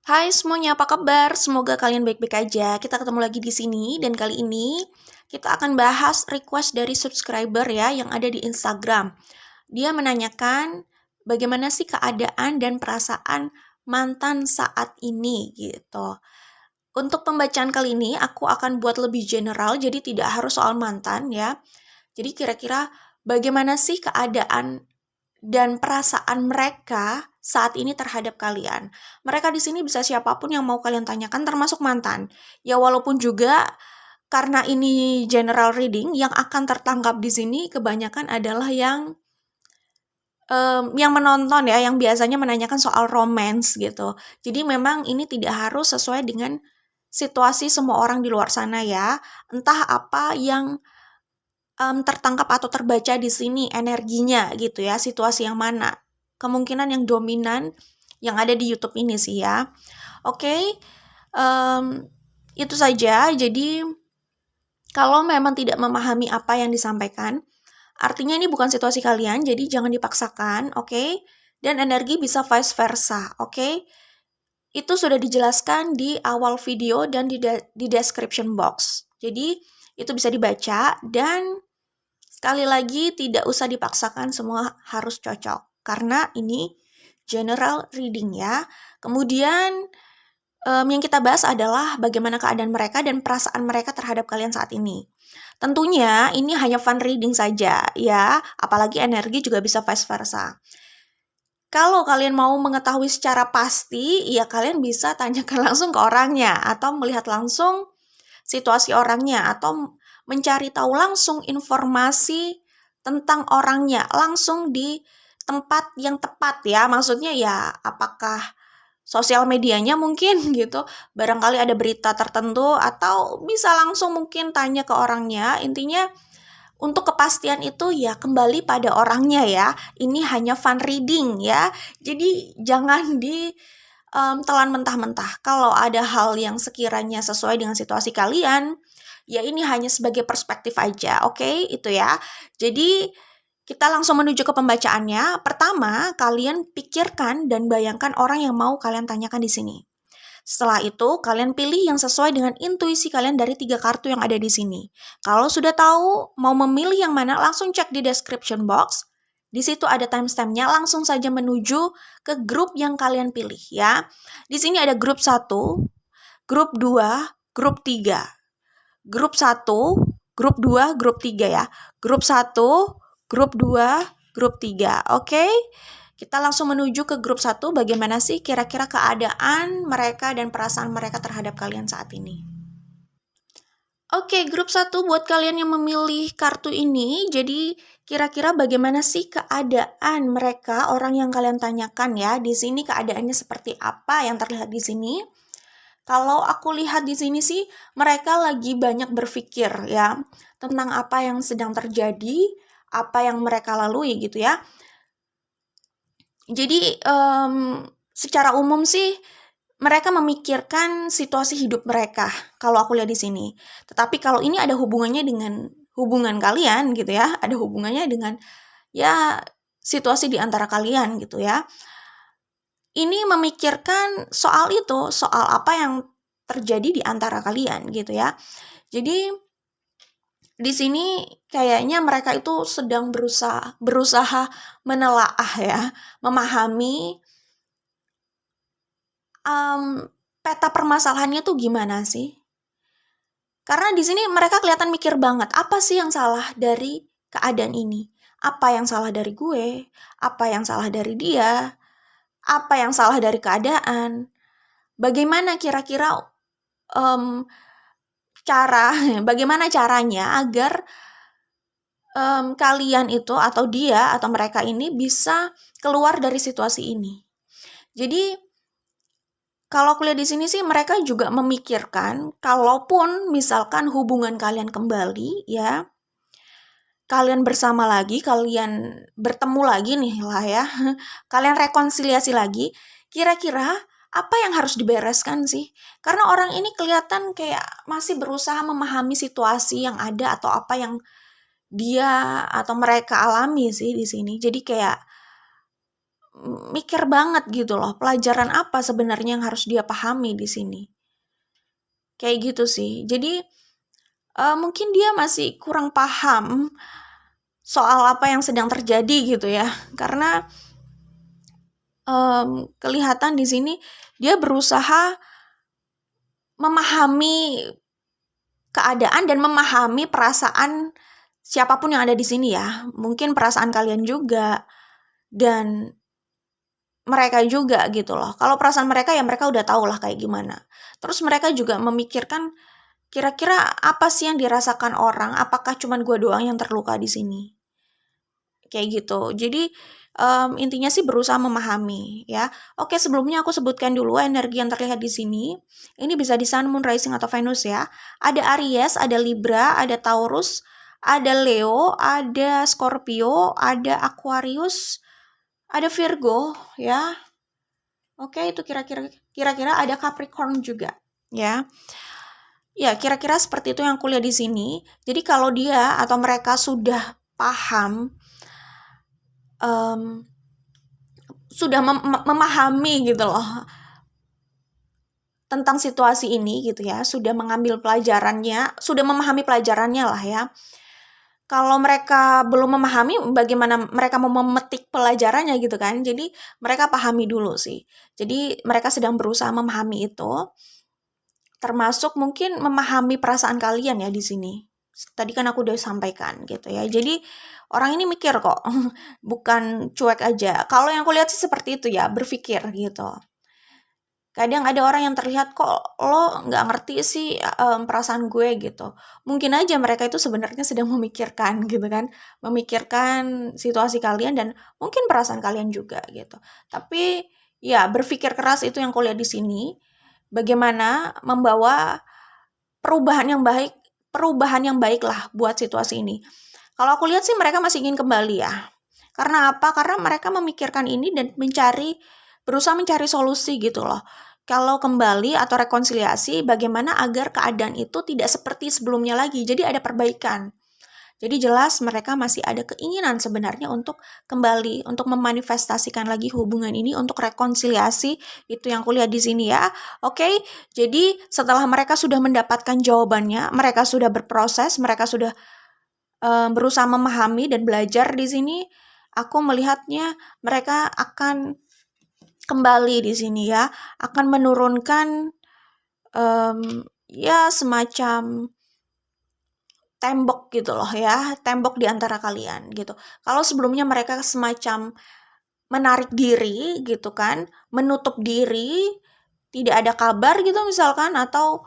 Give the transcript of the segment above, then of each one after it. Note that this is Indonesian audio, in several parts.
Hai semuanya, apa kabar? Semoga kalian baik-baik aja. Kita ketemu lagi di sini dan kali ini kita akan bahas request dari subscriber ya yang ada di Instagram. Dia menanyakan bagaimana sih keadaan dan perasaan mantan saat ini gitu. Untuk pembacaan kali ini aku akan buat lebih general jadi tidak harus soal mantan ya. Jadi kira-kira bagaimana sih keadaan dan perasaan mereka saat ini terhadap kalian. Mereka di sini bisa siapapun yang mau kalian tanyakan termasuk mantan. Ya walaupun juga karena ini general reading yang akan tertangkap di sini kebanyakan adalah yang menonton ya, yang biasanya menanyakan soal romance gitu. Jadi memang ini tidak harus sesuai dengan situasi semua orang di luar sana ya. Entah apa yang tertangkap atau terbaca di sini energinya gitu ya, situasi yang mana. Kemungkinan yang dominan yang ada di YouTube ini sih ya. Oke, itu saja. Jadi kalau memang tidak memahami apa yang disampaikan, artinya ini bukan situasi kalian, jadi jangan dipaksakan, oke? Dan energi bisa vice versa, oke? Itu sudah dijelaskan di awal video dan di description box. Jadi itu bisa dibaca dan sekali lagi, tidak usah dipaksakan semua harus cocok. Karena ini general reading ya. Kemudian yang kita bahas adalah bagaimana keadaan mereka dan perasaan mereka terhadap kalian saat ini. Tentunya ini hanya fun reading saja ya, apalagi energi juga bisa vice versa. Kalau kalian mau mengetahui secara pasti, ya kalian bisa tanyakan langsung ke orangnya atau melihat langsung situasi orangnya atau mencari tahu langsung informasi tentang orangnya langsung di tempat yang tepat ya. Maksudnya ya apakah sosial medianya mungkin gitu. Barangkali ada berita tertentu atau bisa langsung mungkin tanya ke orangnya. Intinya untuk kepastian itu ya kembali pada orangnya ya. Ini hanya fun reading ya. Jadi jangan telan mentah-mentah. Kalau ada hal yang sekiranya sesuai dengan situasi kalian, ya ini hanya sebagai perspektif aja, oke? Itu ya. Jadi kita langsung menuju ke pembacaannya. Pertama, kalian pikirkan dan bayangkan orang yang mau kalian tanyakan di sini. Setelah itu, kalian pilih yang sesuai dengan intuisi kalian dari 3 kartu yang ada di sini. Kalau sudah tahu mau memilih yang mana, langsung cek di description box. Di situ ada timestamp-nya, langsung saja menuju ke grup yang kalian pilih ya. Di sini ada grup 1, grup 2, grup 3. Grup 1, grup 2, grup 3 ya. Grup 1, grup 2, grup 3. Oke? Kita langsung menuju ke grup 1, bagaimana sih kira-kira keadaan mereka dan perasaan mereka terhadap kalian saat ini. Oke, grup 1 buat kalian yang memilih kartu ini, jadi kira-kira bagaimana sih keadaan mereka, orang yang kalian tanyakan ya. Di sini keadaannya seperti apa yang terlihat di sini. Kalau aku lihat di sini sih, mereka lagi banyak berpikir ya, tentang apa yang sedang terjadi, apa yang mereka lalui gitu ya. Jadi secara umum sih mereka memikirkan situasi hidup mereka kalau aku lihat di sini. Tetapi kalau ini ada hubungannya dengan hubungan kalian gitu ya, ada hubungannya dengan ya situasi di antara kalian gitu ya. Ini memikirkan soal itu, soal apa yang terjadi di antara kalian gitu ya. Jadi di sini kayaknya mereka itu sedang berusaha menelaah ya, memahami peta permasalahannya tuh gimana sih? Karena di sini mereka kelihatan mikir banget, apa sih yang salah dari keadaan ini? Apa yang salah dari gue? Apa yang salah dari dia? Apa yang salah dari keadaan? Bagaimana kira-kira bagaimana caranya agar kalian itu atau dia atau mereka ini bisa keluar dari situasi ini. Jadi kalau aku lihat di sini sih mereka juga memikirkan kalaupun misalkan hubungan kalian kembali ya, kalian bersama lagi, kalian bertemu lagi nih lah ya, kalian rekonsiliasi lagi, kira-kira apa yang harus dibereskan sih? Karena orang ini kelihatan kayak masih berusaha memahami situasi yang ada atau apa yang dia atau mereka alami sih di sini. Jadi kayak mikir banget gitu loh, pelajaran apa sebenarnya yang harus dia pahami di sini. Kayak gitu sih. Jadi mungkin dia masih kurang paham soal apa yang sedang terjadi gitu ya. Karena kelihatan di sini dia berusaha memahami keadaan dan memahami perasaan siapapun yang ada di sini ya. Mungkin perasaan kalian juga dan mereka juga gitu loh. Kalau perasaan mereka ya mereka udah tahu lah kayak gimana. Terus mereka juga memikirkan kira-kira apa sih yang dirasakan orang? Apakah cuman gue doang yang terluka di sini? Kayak gitu. Jadi intinya sih berusaha memahami ya. Oke, sebelumnya aku sebutkan dulu energi yang terlihat di sini. Ini bisa di Sun, Moon, Rising atau Venus ya. Ada Aries, ada Libra, ada Taurus, ada Leo, ada Scorpio, ada Aquarius, ada Virgo ya. Oke, itu kira-kira ada Capricorn juga ya. Ya, kira-kira seperti itu yang kuliah di sini. Jadi kalau dia atau mereka sudah paham, sudah memahami gitu loh tentang situasi ini gitu ya, sudah mengambil pelajarannya, sudah memahami pelajarannya lah ya. Kalau mereka belum memahami, bagaimana mereka mau memetik pelajarannya gitu kan. Jadi mereka pahami dulu sih. Jadi mereka sedang berusaha memahami itu, termasuk mungkin memahami perasaan kalian ya di sini. Tadi kan aku udah sampaikan gitu ya. Jadi orang ini mikir kok, bukan cuek aja. Kalau yang aku lihat sih seperti itu ya, berpikir gitu. Kadang ada orang yang terlihat kok lo nggak ngerti sih perasaan gue gitu. Mungkin aja mereka itu sebenarnya sedang memikirkan gitu kan, memikirkan situasi kalian dan mungkin perasaan kalian juga gitu. Tapi ya berpikir keras itu yang aku lihat di sini. Bagaimana membawa perubahan yang baik lah buat situasi ini. Kalau aku lihat sih mereka masih ingin kembali ya. Karena apa? Karena mereka memikirkan ini dan berusaha mencari solusi gitu loh. Kalau kembali atau rekonsiliasi, bagaimana agar keadaan itu tidak seperti sebelumnya lagi. Jadi ada perbaikan. Jadi jelas mereka masih ada keinginan sebenarnya untuk kembali, untuk memanifestasikan lagi hubungan ini, untuk rekonsiliasi. Itu yang kulihat di sini ya. Oke, jadi setelah mereka sudah mendapatkan jawabannya, mereka sudah berproses, mereka sudah berusaha memahami dan belajar di sini, aku melihatnya mereka akan kembali di sini ya, akan menurunkan ya semacam tembok gitu loh ya, tembok di antara kalian gitu. Kalau sebelumnya mereka semacam menarik diri gitu kan, menutup diri, tidak ada kabar gitu misalkan, atau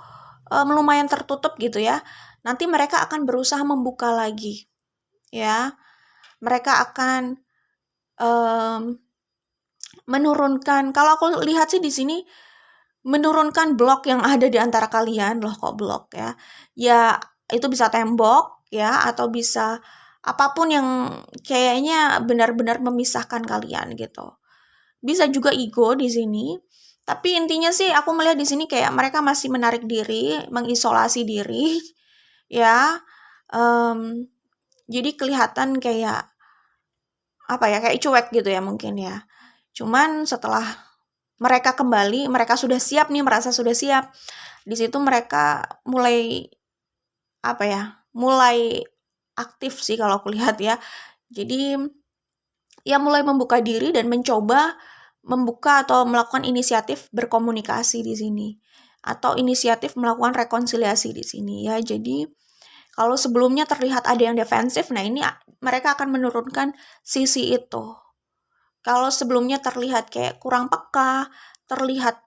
lumayan tertutup gitu ya, nanti mereka akan berusaha membuka lagi ya. Mereka akan menurunkan, kalau aku lihat sih di sini menurunkan blok yang ada di antara kalian loh, kok blok ya. Ya itu bisa tembok ya, atau bisa apapun yang kayaknya benar-benar memisahkan kalian gitu. Bisa juga ego di sini. Tapi intinya sih aku melihat di sini kayak mereka masih menarik diri, mengisolasi diri ya. Jadi kelihatan kayak apa ya, kayak cuek gitu ya mungkin ya. Cuman setelah mereka kembali, mereka sudah siap nih, merasa sudah siap. Di situ mereka mulai apa ya? Mulai aktif sih kalau aku lihat ya. Jadi ya mulai membuka diri dan mencoba membuka atau melakukan inisiatif berkomunikasi di sini, atau inisiatif melakukan rekonsiliasi di sini ya. Jadi kalau sebelumnya terlihat ada yang defensif, nah ini mereka akan menurunkan sisi itu. Kalau sebelumnya terlihat kayak kurang peka, terlihat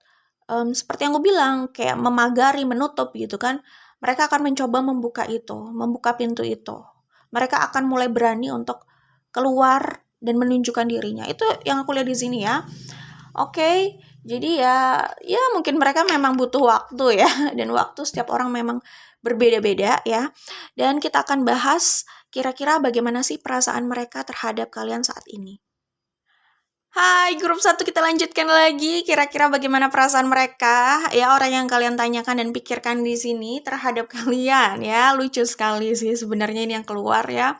seperti yang gue bilang, kayak memagari, menutup gitu kan, mereka akan mencoba membuka itu, membuka pintu itu. Mereka akan mulai berani untuk keluar dan menunjukkan dirinya. Itu yang aku lihat di sini ya. Oke, jadi ya mungkin mereka memang butuh waktu ya, dan waktu setiap orang memang berbeda-beda ya. Dan kita akan bahas kira-kira bagaimana sih perasaan mereka terhadap kalian saat ini. Hai, grup 1 kita lanjutkan lagi. Kira-kira bagaimana perasaan mereka? Ya, orang yang kalian tanyakan dan pikirkan di sini terhadap kalian ya. Lucu sekali sih sebenarnya ini yang keluar ya.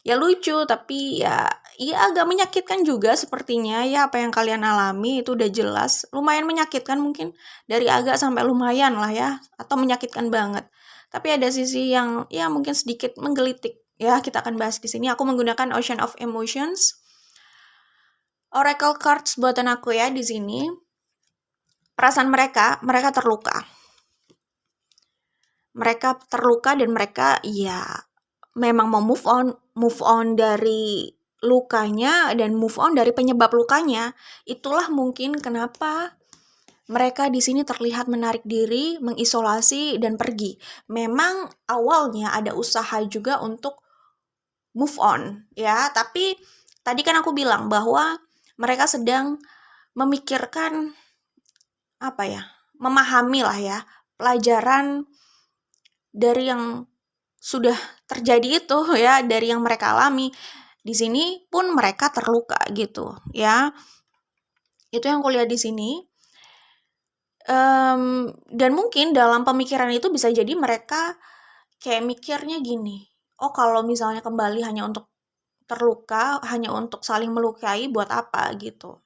Ya lucu, tapi ya ya agak menyakitkan juga sepertinya ya apa yang kalian alami itu udah jelas. Lumayan menyakitkan mungkin, dari agak sampai lumayan lah ya, atau menyakitkan banget. Tapi ada sisi yang ya mungkin sedikit menggelitik. Ya, kita akan bahas di sini. Aku menggunakan Ocean of Emotions. Oracle cards buatan aku ya di sini. Perasaan mereka terluka. Mereka terluka dan mereka ya memang mau move on dari lukanya dan move on dari penyebab lukanya. Itulah mungkin kenapa mereka di sini terlihat menarik diri, mengisolasi dan pergi. Memang awalnya ada usaha juga untuk move on ya, tapi tadi kan aku bilang bahwa mereka sedang memikirkan apa ya? Memahami lah ya, pelajaran dari yang sudah terjadi itu ya, dari yang mereka alami. Di sini pun mereka terluka gitu ya. Itu yang kulihat di sini. Dan mungkin dalam pemikiran itu bisa jadi mereka kayak mikirnya gini, oh kalau misalnya kembali hanya untuk terluka, hanya untuk saling melukai, buat apa gitu.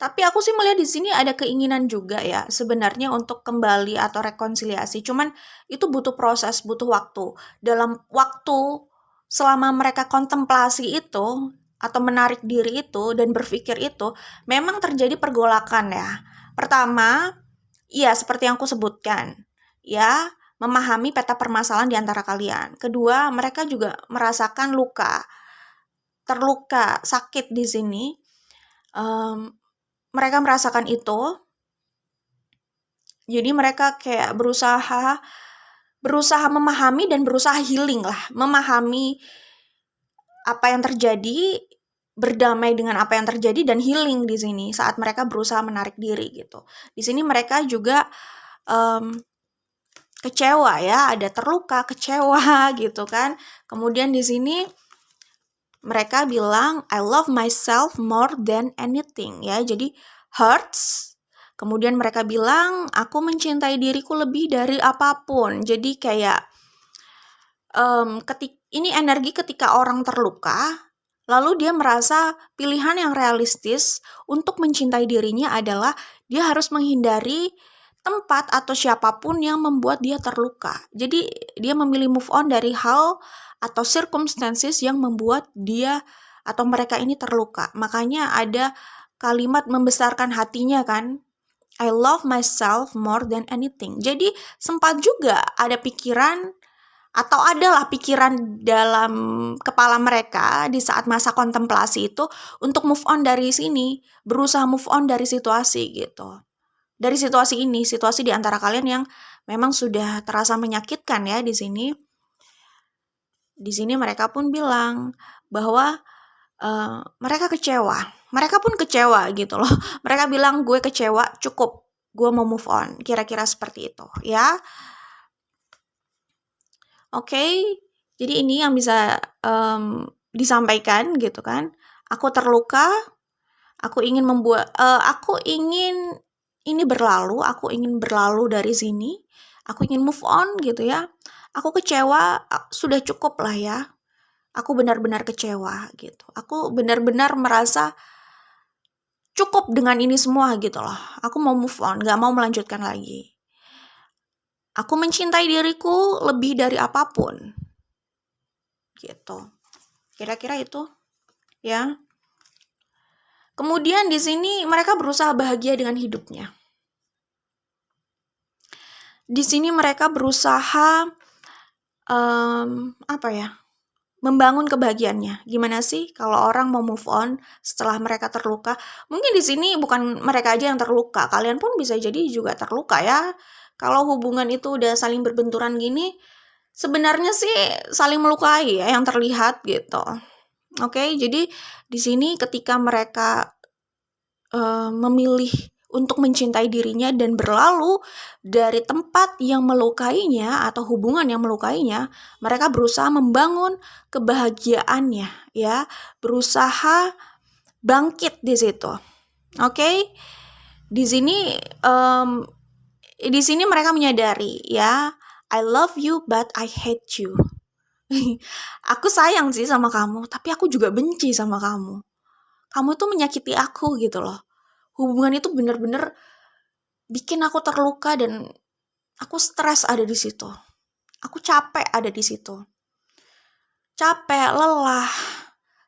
Tapi aku sih melihat di sini ada keinginan juga ya sebenarnya untuk kembali atau rekonsiliasi. Cuman itu butuh proses, butuh waktu. Dalam waktu selama mereka kontemplasi itu atau menarik diri itu dan berpikir itu, memang terjadi pergolakan ya. Pertama, iya seperti yang aku sebutkan, ya memahami peta permasalahan di antara kalian. Kedua, mereka juga merasakan luka, terluka, sakit di sini. Mereka merasakan itu, jadi mereka kayak berusaha memahami dan berusaha healing lah, memahami apa yang terjadi, berdamai dengan apa yang terjadi dan healing di sini saat mereka berusaha menarik diri gitu. Di sini mereka juga kecewa ya, ada terluka, kecewa gitu kan. Kemudian di sini mereka bilang I love myself more than anything ya. Jadi hurts. Kemudian mereka bilang aku mencintai diriku lebih dari apapun. Jadi kayak ini energi ketika orang terluka, lalu dia merasa pilihan yang realistis untuk mencintai dirinya adalah dia harus menghindari tempat atau siapapun yang membuat dia terluka. Jadi dia memilih move on dari hal atau circumstances yang membuat dia atau mereka ini terluka. Makanya ada kalimat membesarkan hatinya kan. I love myself more than anything. Jadi sempat juga ada pikiran atau adalah pikiran dalam kepala mereka di saat masa kontemplasi itu untuk move on dari sini, berusaha move on dari situasi gitu. Dari situasi ini, situasi di antara kalian yang memang sudah terasa menyakitkan ya di sini. Di sini mereka pun bilang bahwa mereka kecewa. Mereka pun kecewa gitu loh. Mereka bilang gue kecewa, cukup. Gue mau move on. Kira-kira seperti itu ya. Oke, jadi ini yang bisa disampaikan gitu kan. Aku terluka, aku ingin ini berlalu, aku ingin berlalu dari sini, aku ingin move on gitu ya. Aku kecewa, sudah cukup lah ya. Aku benar-benar kecewa gitu. Aku benar-benar merasa cukup dengan ini semua gitu loh. Aku mau move on, gak mau melanjutkan lagi. Aku mencintai diriku lebih dari apapun. Gitu. Kira-kira itu ya. Kemudian di sini mereka berusaha bahagia dengan hidupnya. Di sini mereka berusaha membangun kebahagiaannya. Gimana sih kalau orang mau move on setelah mereka terluka? Mungkin di sini bukan mereka aja yang terluka, kalian pun bisa jadi juga terluka ya. Kalau hubungan itu udah saling berbenturan gini, sebenarnya sih saling melukai ya yang terlihat gitu. Oke, jadi di sini ketika mereka memilih untuk mencintai dirinya dan berlalu dari tempat yang melukainya atau hubungan yang melukainya, mereka berusaha membangun kebahagiaannya ya, berusaha bangkit di situ. Oke? Di sini mereka menyadari ya, I love you but I hate you. Aku sayang sih sama kamu, tapi aku juga benci sama kamu. Kamu tuh menyakiti aku gitu loh. Hubungan itu bener-bener bikin aku terluka dan aku stres ada di situ. Aku capek ada di situ. Capek, lelah,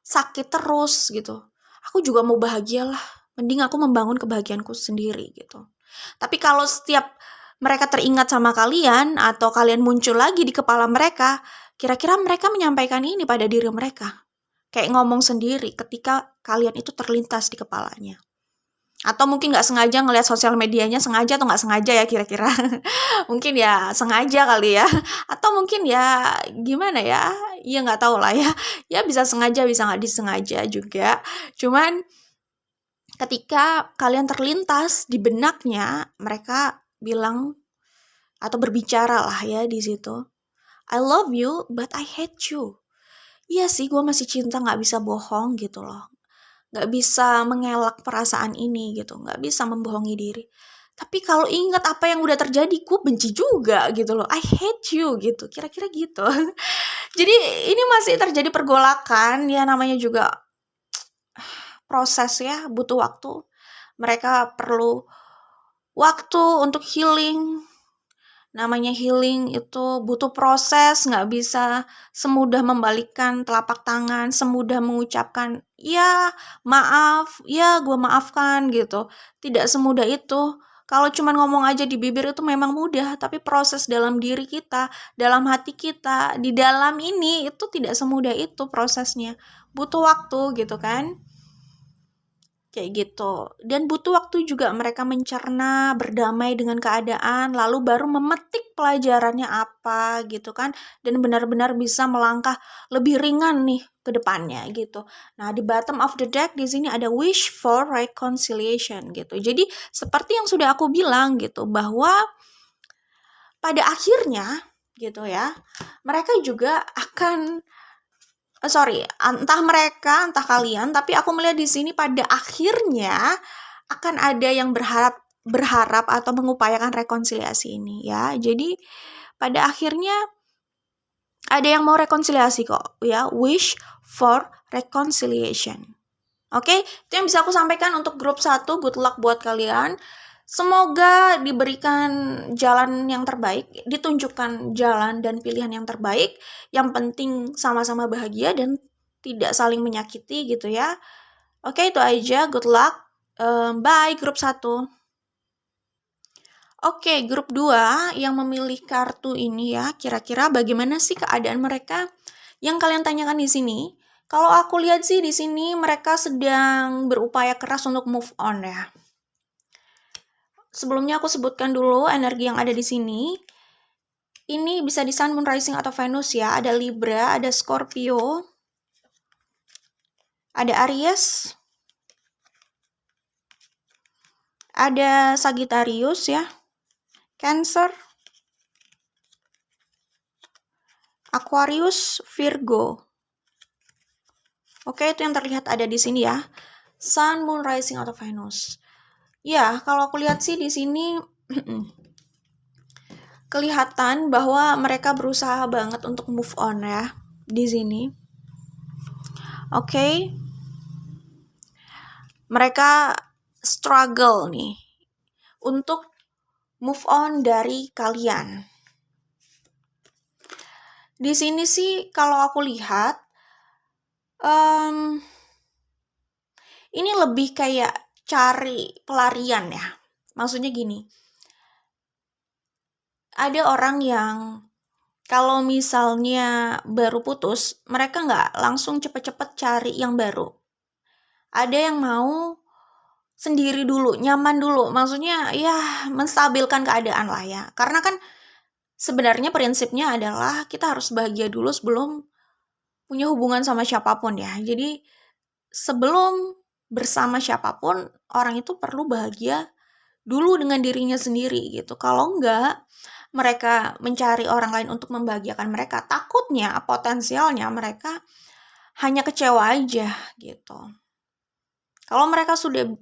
sakit terus gitu. Aku juga mau bahagia lah. Mending aku membangun kebahagiaanku sendiri gitu. Tapi kalau setiap mereka teringat sama kalian atau kalian muncul lagi di kepala mereka, kira-kira mereka menyampaikan ini pada diri mereka. Kayak ngomong sendiri ketika kalian itu terlintas di kepalanya. Atau mungkin nggak sengaja ngelihat sosial medianya, sengaja atau nggak sengaja ya kira-kira. Mungkin ya sengaja kali ya. Atau mungkin ya gimana ya, ya nggak tahu lah ya. Ya bisa sengaja, bisa nggak disengaja juga. Cuman ketika kalian terlintas di benaknya, mereka bilang atau berbicara lah ya di situ. I love you, but I hate you. Iya sih, gue masih cinta, nggak bisa bohong gitu loh. Nggak bisa mengelak perasaan ini gitu, nggak bisa membohongi diri. Tapi kalau ingat apa yang udah terjadi, gue benci juga gitu loh. I hate you gitu, kira-kira gitu. Jadi ini masih terjadi pergolakan, ya namanya juga proses ya, butuh waktu. Mereka perlu waktu untuk healing. Namanya healing itu butuh proses, nggak bisa semudah membalikkan telapak tangan, semudah mengucapkan, ya maaf, ya gue maafkan gitu. Tidak semudah itu. Kalau cuma ngomong aja di bibir itu memang mudah, tapi proses dalam diri kita, dalam hati kita, di dalam ini itu tidak semudah itu prosesnya. Butuh waktu gitu kan. Kayak gitu. Dan butuh waktu juga mereka mencerna, berdamai dengan keadaan, lalu baru memetik pelajarannya apa gitu kan. Dan benar-benar bisa melangkah lebih ringan nih ke depannya gitu. Nah, di bottom of the deck di sini ada wish for reconciliation gitu. Jadi seperti yang sudah aku bilang gitu, bahwa pada akhirnya gitu ya, mereka juga akan entah mereka, entah kalian, tapi aku melihat di sini pada akhirnya akan ada yang berharap atau mengupayakan rekonsiliasi ini ya. Jadi pada akhirnya ada yang mau rekonsiliasi kok ya, wish for reconciliation. Oke, itu yang bisa aku sampaikan untuk grup 1, good luck buat kalian. Semoga diberikan jalan yang terbaik, ditunjukkan jalan dan pilihan yang terbaik. Yang penting sama-sama bahagia dan tidak saling menyakiti gitu ya. Oke, itu aja. Good luck. Bye grup 1. Oke, grup 2 yang memilih kartu ini ya. Kira-kira bagaimana sih keadaan mereka? Yang kalian tanyakan di sini. Kalau aku lihat sih di sini mereka sedang berupaya keras untuk move on ya. Sebelumnya aku sebutkan dulu energi yang ada di sini. Ini bisa di Sun, Moon, Rising atau Venus ya. Ada Libra, ada Scorpio, ada Aries, ada Sagittarius ya, Cancer, Aquarius, Virgo. Oke, itu yang terlihat ada di sini ya. Sun, Moon, Rising atau Venus. Ya, kalau aku lihat sih di sini kelihatan bahwa mereka berusaha banget untuk move on ya di sini. Oke. Mereka struggle nih untuk move on dari kalian. Di sini sih kalau aku lihat ini lebih kayak cari pelarian ya. Maksudnya gini, ada orang yang kalau misalnya baru putus, mereka nggak langsung cepet-cepet cari yang baru. Ada yang mau sendiri dulu, nyaman dulu. Maksudnya ya menstabilkan keadaan lah ya. Karena kan sebenarnya prinsipnya adalah kita harus bahagia dulu sebelum punya hubungan sama siapapun ya. Jadi sebelum bersama siapapun, orang itu perlu bahagia dulu dengan dirinya sendiri gitu. Kalau enggak, mereka mencari orang lain untuk membahagiakan mereka, takutnya potensialnya mereka hanya kecewa aja gitu. Kalau mereka sudah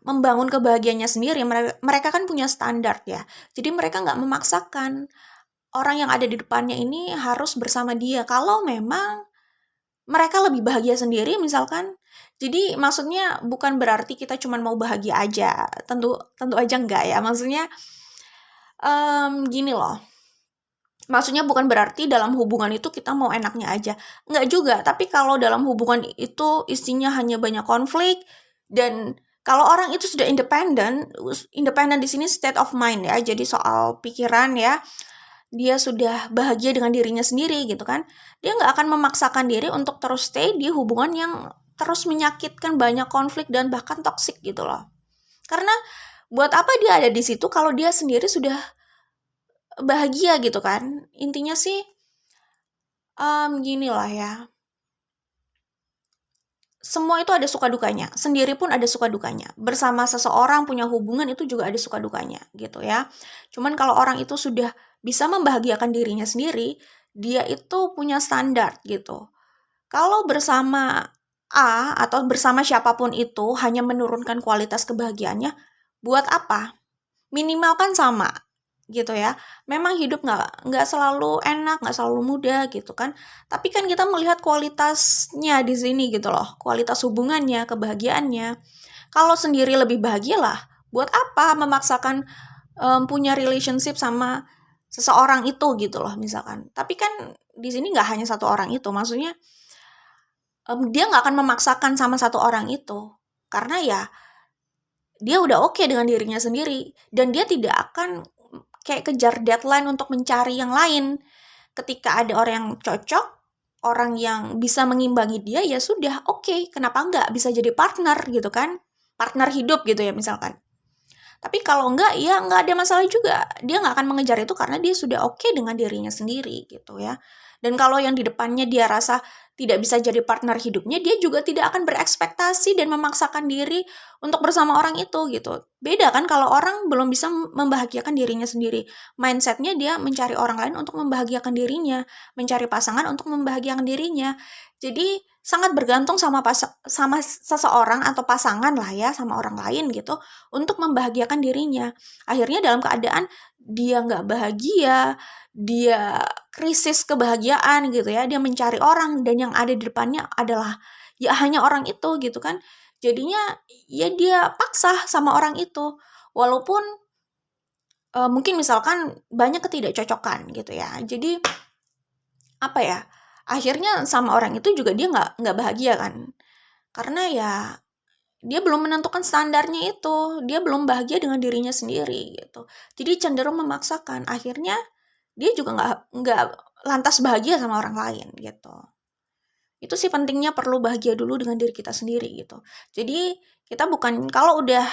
membangun kebahagiaannya sendiri, mereka kan punya standar ya. Jadi mereka nggak memaksakan orang yang ada di depannya ini harus bersama dia. Kalau memang mereka lebih bahagia sendiri misalkan. Jadi maksudnya bukan berarti kita cuma mau bahagia aja. Tentu aja enggak ya. Maksudnya gini loh. Maksudnya bukan berarti dalam hubungan itu kita mau enaknya aja. Enggak juga, tapi kalau dalam hubungan itu isinya hanya banyak konflik, dan kalau orang itu sudah independen di sini state of mind ya, jadi soal pikiran ya, dia sudah bahagia dengan dirinya sendiri gitu kan, dia nggak akan memaksakan diri untuk terus stay di hubungan yang terus menyakitkan, banyak konflik dan bahkan toksik gitu loh. Karena buat apa dia ada di situ kalau dia sendiri sudah bahagia gitu kan. Intinya sih gini lah ya, semua itu ada suka dukanya, sendiri pun ada suka dukanya, bersama seseorang punya hubungan itu juga ada suka dukanya gitu ya. Cuman kalau orang itu sudah bisa membahagiakan dirinya sendiri, dia itu punya standar gitu. Kalau bersama A atau bersama siapapun itu hanya menurunkan kualitas kebahagiaannya, buat apa? Minimal kan sama gitu ya. Memang hidup nggak selalu enak, nggak selalu mudah gitu kan. Tapi kan kita melihat kualitasnya di sini gitu loh, kualitas hubungannya, kebahagiaannya. Kalau sendiri lebih bahagia lah, buat apa memaksakan punya relationship sama seseorang itu gitu loh misalkan. Tapi kan di sini nggak hanya satu orang itu, maksudnya dia nggak akan memaksakan sama satu orang itu, karena ya dia udah oke dengan dirinya sendiri, dan dia tidak akan kayak kejar deadline untuk mencari yang lain. Ketika ada orang yang cocok, orang yang bisa mengimbangi dia, ya sudah, oke, kenapa enggak bisa jadi partner gitu kan, partner hidup gitu ya misalkan. Tapi kalau enggak, ya enggak ada masalah juga, dia nggak akan mengejar itu karena dia sudah oke dengan dirinya sendiri gitu ya. Dan kalau yang di depannya dia rasa tidak bisa jadi partner hidupnya, dia juga tidak akan berekspektasi dan memaksakan diri untuk bersama orang itu gitu. Beda kan kalau orang belum bisa membahagiakan dirinya sendiri. Mindsetnya dia mencari orang lain untuk membahagiakan dirinya, mencari pasangan untuk membahagiakan dirinya. Jadi sangat bergantung sama seseorang atau pasangan lah ya, sama orang lain gitu, untuk membahagiakan dirinya. Akhirnya dalam keadaan dia nggak bahagia, dia krisis kebahagiaan gitu ya, dia mencari orang dan yang ada di depannya adalah ya hanya orang itu gitu kan. Jadinya ya dia paksa sama orang itu. Walaupun mungkin misalkan banyak ketidakcocokan gitu ya. Jadi apa ya? Akhirnya sama orang itu juga dia nggak bahagia kan. Karena ya dia belum menentukan standarnya itu, dia belum bahagia dengan dirinya sendiri gitu. Jadi cenderung memaksakan, akhirnya dia juga nggak lantas bahagia sama orang lain gitu. Itu sih pentingnya perlu bahagia dulu dengan diri kita sendiri gitu. Jadi kita bukan, kalau udah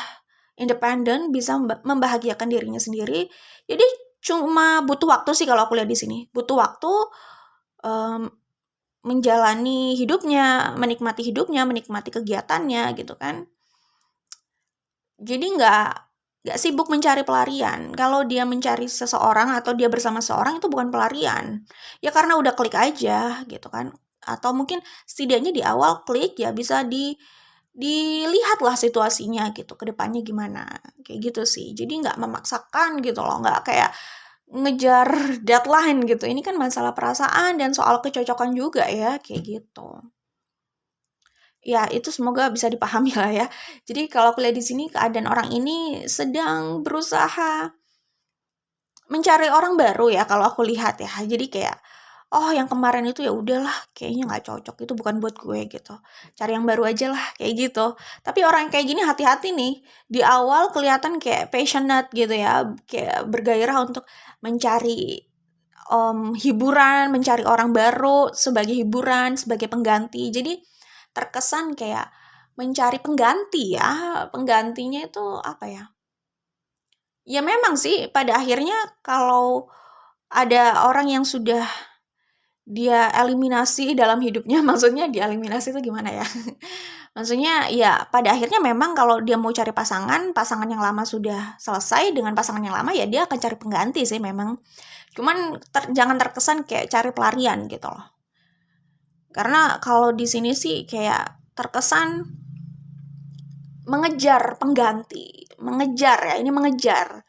independen bisa membahagiakan dirinya sendiri, jadi cuma butuh waktu sih kalau aku lihat di sini. Butuh waktu menjalani hidupnya, menikmati kegiatannya gitu kan. Jadi nggak sibuk mencari pelarian. Kalau dia mencari seseorang atau dia bersama seseorang itu bukan pelarian. Ya karena udah klik aja gitu kan. Atau mungkin setidaknya di awal klik ya bisa dilihatlah situasinya gitu, ke depannya gimana. Kayak gitu sih. Jadi nggak memaksakan gitu loh, nggak kayak ngejar deadline gitu. Ini kan masalah perasaan dan soal kecocokan juga ya, kayak gitu. Ya, itu semoga bisa dipahami lah ya. Jadi kalau aku lihat di sini keadaan orang ini sedang berusaha mencari orang baru ya kalau aku lihat ya. Jadi kayak oh yang kemarin itu ya udahlah kayaknya nggak cocok, itu bukan buat gue gitu. Cari yang baru aja lah kayak gitu. Tapi orang yang kayak gini hati-hati nih. Di awal kelihatan kayak passionate gitu ya, kayak bergairah untuk mencari hiburan, mencari orang baru sebagai hiburan, sebagai pengganti. Jadi terkesan kayak mencari pengganti ya, penggantinya itu apa ya? Ya memang sih pada akhirnya kalau ada orang yang sudah dia eliminasi dalam hidupnya, maksudnya dieliminasi itu gimana ya? Maksudnya ya pada akhirnya memang kalau dia mau cari pasangan, pasangan yang lama sudah selesai dengan pasangan yang lama ya dia akan cari pengganti sih memang. Cuman jangan terkesan kayak cari pelarian gitu loh. Karena kalau di sini sih kayak terkesan mengejar pengganti, mengejar ya, ini mengejar.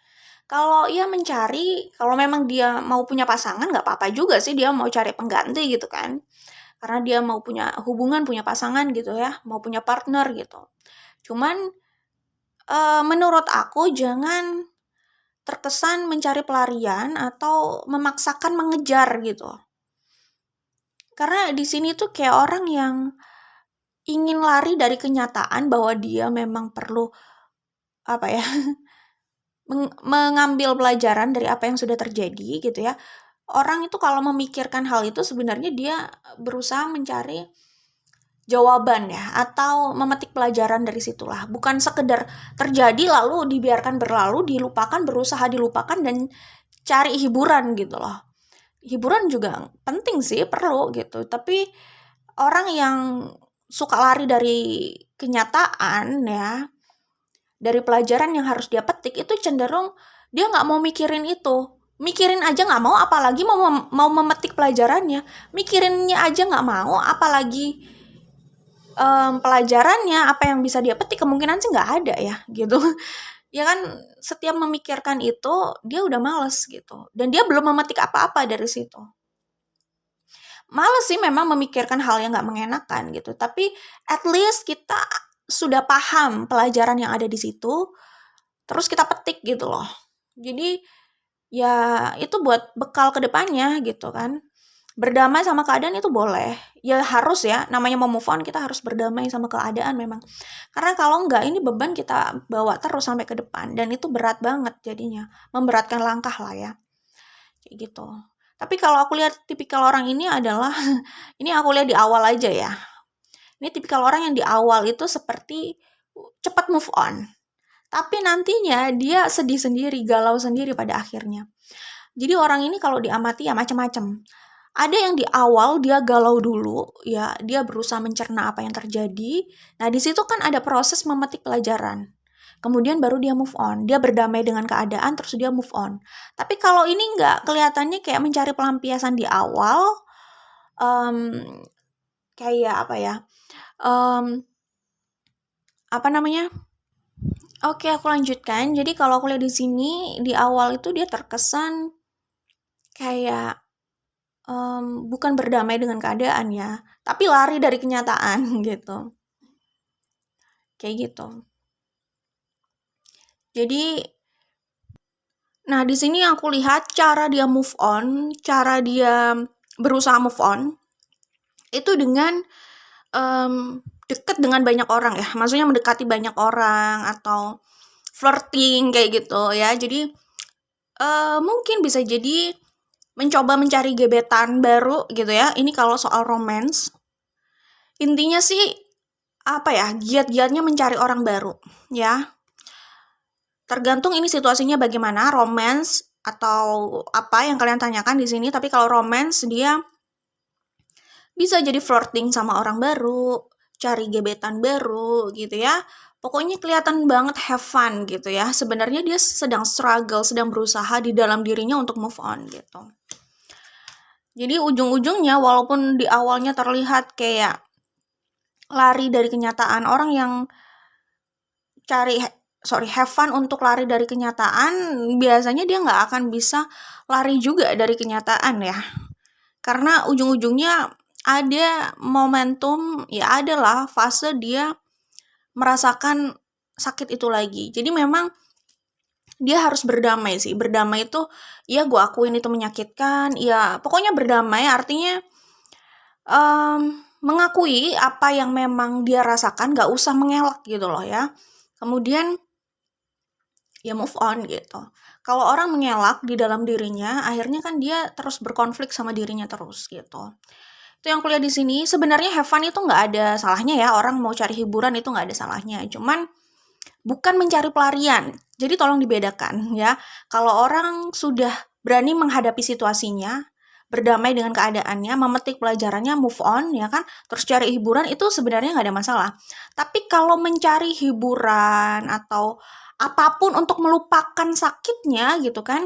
Kalau ia mencari, kalau memang dia mau punya pasangan nggak apa-apa juga sih dia mau cari pengganti gitu kan. Karena dia mau punya hubungan, punya pasangan gitu ya, mau punya partner gitu. Cuman, menurut aku jangan terkesan mencari pelarian atau memaksakan mengejar gitu. Karena di sini tuh kayak orang yang ingin lari dari kenyataan bahwa dia memang perlu, apa ya, mengambil pelajaran dari apa yang sudah terjadi gitu ya. Orang itu kalau memikirkan hal itu sebenarnya dia berusaha mencari jawaban ya, atau memetik pelajaran dari situlah. Bukan sekedar terjadi lalu dibiarkan berlalu, dilupakan, berusaha dilupakan dan cari hiburan gitu loh. Hiburan juga penting sih, perlu gitu. Tapi orang yang suka lari dari kenyataan ya, dari pelajaran yang harus dia petik itu cenderung dia nggak mau mikirin itu. Mikirin aja nggak mau, apalagi mau memetik pelajarannya. Mikirinnya aja nggak mau, apalagi pelajarannya apa yang bisa dia petik kemungkinan sih nggak ada ya gitu. Ya kan setiap memikirkan itu dia udah males gitu dan dia belum memetik apa-apa dari situ. Males sih memang memikirkan hal yang nggak mengenakan gitu, tapi at least kita sudah paham pelajaran yang ada di situ, terus kita petik gitu loh. Jadi ya itu buat bekal ke depannya gitu kan. Berdamai sama keadaan itu boleh. Ya harus ya, namanya mau move on kita harus berdamai sama keadaan memang. Karena kalau enggak ini beban kita bawa terus sampai ke depan dan itu berat banget jadinya. Memberatkan langkah lah ya. Kayak gitu. Tapi kalau aku lihat tipikal orang ini adalah ini aku lihat di awal aja ya. Ini tipikal orang yang di awal itu seperti cepat move on. Tapi nantinya dia sedih sendiri, galau sendiri pada akhirnya. Jadi orang ini kalau diamati ya macam-macam. Ada yang di awal dia galau dulu, ya dia berusaha mencerna apa yang terjadi. Nah di situ kan ada proses memetik pelajaran. Kemudian baru dia move on, dia berdamai dengan keadaan terus dia move on. Tapi kalau ini nggak, kelihatannya kayak mencari pelampiasan di awal, um, kayak apa ya, um, apa namanya? Oke aku lanjutkan. Jadi kalau aku lihat di sini di awal itu dia terkesan kayak bukan berdamai dengan keadaan ya, tapi lari dari kenyataan gitu. Kayak gitu. Jadi, nah di sini aku lihat cara dia move on, cara dia berusaha move on, itu dengan deket dengan banyak orang ya, maksudnya mendekati banyak orang atau flirting kayak gitu ya. Jadi mungkin bisa jadi mencoba mencari gebetan baru gitu ya. Ini kalau soal romance, intinya sih apa ya, giat-giatnya mencari orang baru ya. Tergantung ini situasinya bagaimana, romance atau apa yang kalian tanyakan di sini. Tapi kalau romance dia bisa jadi flirting sama orang baru, cari gebetan baru gitu ya. Pokoknya kelihatan banget have fun gitu ya. Sebenarnya dia sedang struggle, sedang berusaha di dalam dirinya untuk move on gitu. Jadi ujung-ujungnya walaupun di awalnya terlihat kayak lari dari kenyataan, orang yang have fun untuk lari dari kenyataan, biasanya dia nggak akan bisa lari juga dari kenyataan ya. Karena ujung-ujungnya ada momentum, ya adalah fase dia merasakan sakit itu lagi. Jadi memang dia harus berdamai sih. Berdamai itu, ya gue akuin itu menyakitkan, ya pokoknya berdamai artinya mengakui apa yang memang dia rasakan, gak usah mengelak gitu loh ya. Kemudian ya move on gitu. Kalau orang mengelak di dalam dirinya, akhirnya kan dia terus berkonflik sama dirinya terus gitu. Itu yang kuliah di sini. Sebenarnya have fun itu nggak ada salahnya ya. Orang mau cari hiburan itu nggak ada salahnya. Cuman bukan mencari pelarian. Jadi tolong dibedakan ya. Kalau orang sudah berani menghadapi situasinya, berdamai dengan keadaannya, memetik pelajarannya, move on ya kan, terus cari hiburan itu sebenarnya nggak ada masalah. Tapi kalau mencari hiburan atau apapun untuk melupakan sakitnya gitu kan,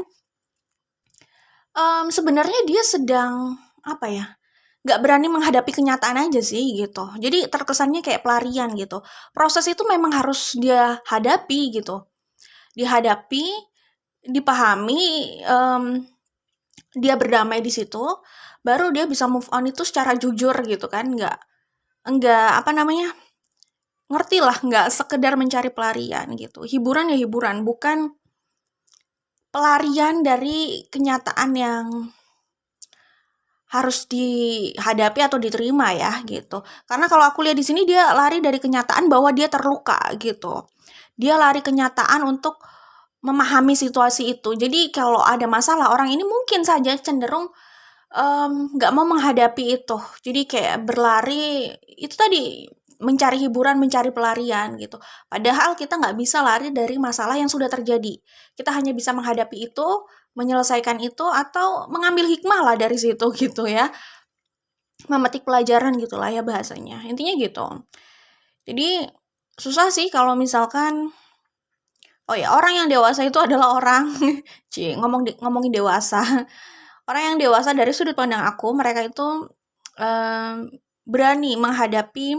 sebenarnya dia sedang apa ya, nggak berani menghadapi kenyataan aja sih gitu. Jadi terkesannya kayak pelarian gitu. Proses itu memang harus dia hadapi gitu. Dihadapi dipahami, dia berdamai di situ, baru dia bisa move on itu secara jujur gitu kan, nggak apa namanya, ngerti lah, nggak sekedar mencari pelarian gitu. Hiburan ya hiburan, bukan pelarian dari kenyataan yang harus dihadapi atau diterima ya gitu. Karena kalau aku lihat di sini dia lari dari kenyataan bahwa dia terluka gitu. Dia lari kenyataan untuk memahami situasi itu. Jadi kalau ada masalah orang ini mungkin saja cenderung nggak mau menghadapi itu. Jadi kayak berlari itu tadi mencari hiburan, mencari pelarian gitu. Padahal kita nggak bisa lari dari masalah yang sudah terjadi. Kita hanya bisa menghadapi itu, menyelesaikan itu, atau mengambil hikmah lah dari situ gitu ya. Memetik pelajaran gitulah ya bahasanya. Intinya gitu. Jadi susah sih kalau misalkan orang yang dewasa itu adalah orang ngomongin dewasa. Orang yang dewasa dari sudut pandang aku, mereka itu berani menghadapi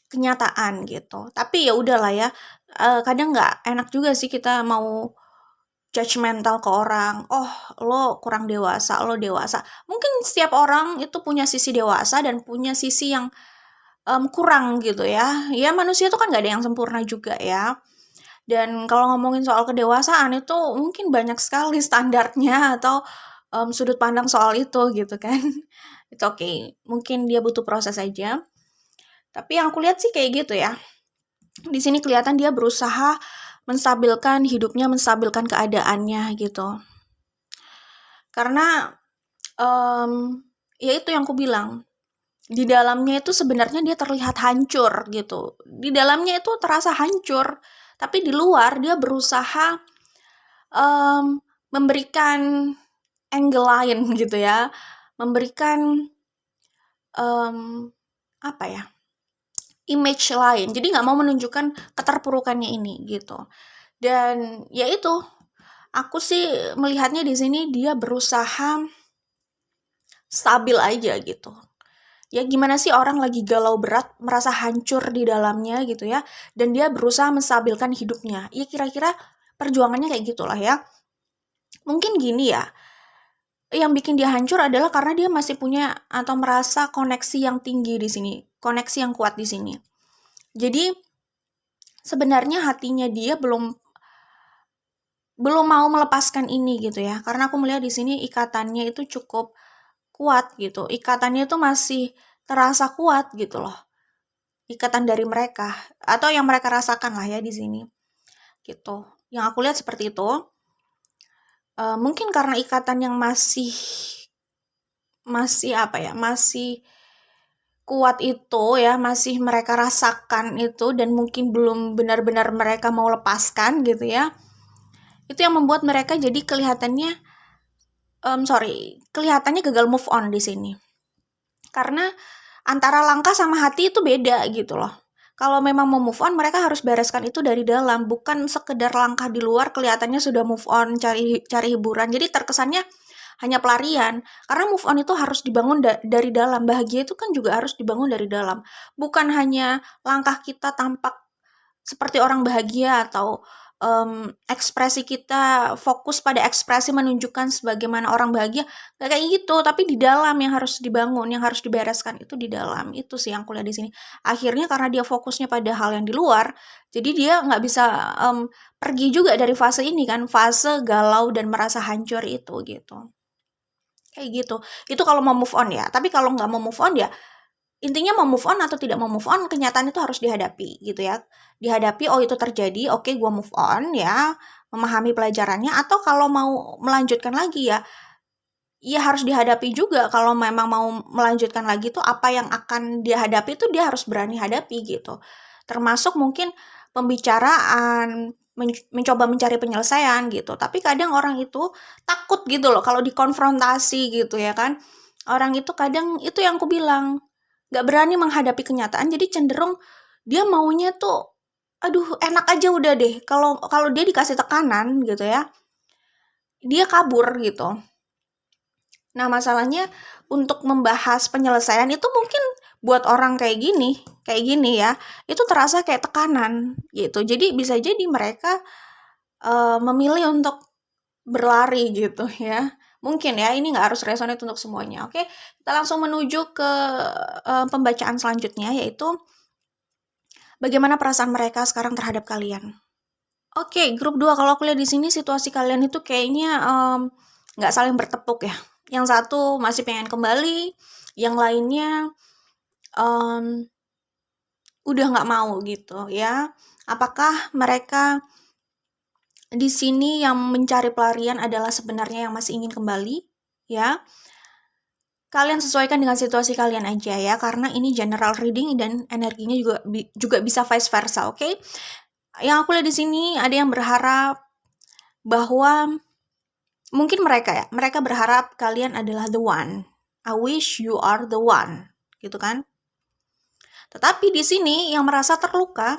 kenyataan gitu. Tapi ya udahlah ya, kadang nggak enak juga sih kita mau judgmental ke orang. Oh, lo kurang dewasa, lo dewasa. Mungkin setiap orang itu punya sisi dewasa dan punya sisi yang kurang gitu ya. Ya manusia itu kan nggak ada yang sempurna juga ya. Dan kalau ngomongin soal kedewasaan itu mungkin banyak sekali standarnya atau sudut pandang soal itu gitu kan. Itu oke. Mungkin dia butuh proses aja. Tapi yang aku lihat sih kayak gitu ya. Di sini kelihatan dia berusaha menstabilkan hidupnya, menstabilkan keadaannya gitu. Karena ya itu yang aku bilang. Di dalamnya itu sebenarnya dia terlihat hancur gitu. Di dalamnya itu terasa hancur. Tapi di luar dia berusaha memberikan angle lain gitu ya. Memberikan image lain. Jadi nggak mau menunjukkan keterpurukannya ini gitu. Dan ya itu, aku sih melihatnya di sini dia berusaha stabil aja gitu. Ya gimana sih orang lagi galau berat, merasa hancur di dalamnya gitu ya, dan dia berusaha menstabilkan hidupnya. Ya kira-kira perjuangannya kayak gitulah ya. Mungkin gini ya, yang bikin dia hancur adalah karena dia masih punya atau merasa koneksi yang tinggi di sini, koneksi yang kuat di sini. Jadi sebenarnya hatinya dia belum mau melepaskan ini gitu ya, karena aku melihat di sini ikatannya itu cukup kuat gitu, ikatannya itu masih terasa kuat gitu loh, ikatan dari mereka atau yang mereka rasakan lah ya di sini gitu. Yang aku lihat seperti itu. Mungkin karena ikatan yang masih kuat itu ya, masih mereka rasakan itu dan mungkin belum benar-benar mereka mau lepaskan gitu ya. Itu yang membuat mereka jadi kelihatannya gagal move on di sini. Karena antara langkah sama hati itu beda gitu loh. Kalau memang mau move on, mereka harus bereskan itu dari dalam, bukan sekedar langkah di luar kelihatannya sudah move on, cari hiburan. Jadi terkesannya hanya pelarian. Karena move on itu harus dibangun dari dalam. Bahagia itu kan juga harus dibangun dari dalam. Bukan hanya langkah kita tampak seperti orang bahagia atau ekspresi kita fokus pada ekspresi menunjukkan sebagaimana orang bahagia, nggak kayak gitu. Tapi di dalam yang harus dibangun, yang harus dibereskan itu di dalam. Itu sih yang kuliah di sini. Akhirnya karena dia fokusnya pada hal yang di luar, jadi dia nggak bisa pergi juga dari fase ini kan, fase galau dan merasa hancur itu gitu. Kayak gitu. Itu kalau mau move on ya. Tapi kalau nggak mau move on ya, intinya mau move on atau tidak mau move on, kenyataan itu harus dihadapi gitu ya. Dihadapi, oh itu terjadi, oke gue move on ya, memahami pelajarannya. Atau kalau mau melanjutkan lagi ya harus dihadapi juga. Kalau memang mau melanjutkan lagi tuh apa yang akan dia hadapi tuh dia harus berani hadapi gitu. Termasuk mungkin pembicaraan, mencoba mencari penyelesaian gitu. Tapi kadang orang itu takut gitu loh kalau dikonfrontasi gitu ya kan. Orang itu kadang, itu yang aku bilang, gak berani menghadapi kenyataan, jadi cenderung dia maunya tuh aduh enak aja udah deh. Kalau dia dikasih tekanan gitu ya, dia kabur gitu. Nah masalahnya untuk membahas penyelesaian itu mungkin buat orang kayak gini ya, itu terasa kayak tekanan gitu. Jadi bisa jadi mereka memilih untuk berlari gitu ya. Mungkin ya, ini nggak harus resonate untuk semuanya. Oke, kita langsung menuju ke pembacaan selanjutnya, yaitu bagaimana perasaan mereka sekarang terhadap kalian. Oke, grup 2, kalau aku lihat di sini situasi kalian itu kayaknya nggak saling bertepuk ya. Yang satu masih pengen kembali, yang lainnya udah nggak mau gitu ya. Apakah mereka di sini yang mencari pelarian adalah sebenarnya yang masih ingin kembali ya? Kalian sesuaikan dengan situasi kalian aja ya, karena ini general reading dan energinya juga bisa vice versa, oke? Yang aku lihat di sini ada yang berharap bahwa mungkin mereka berharap kalian adalah the one. I wish you are the one, gitu kan? Tetapi di sini yang merasa terluka,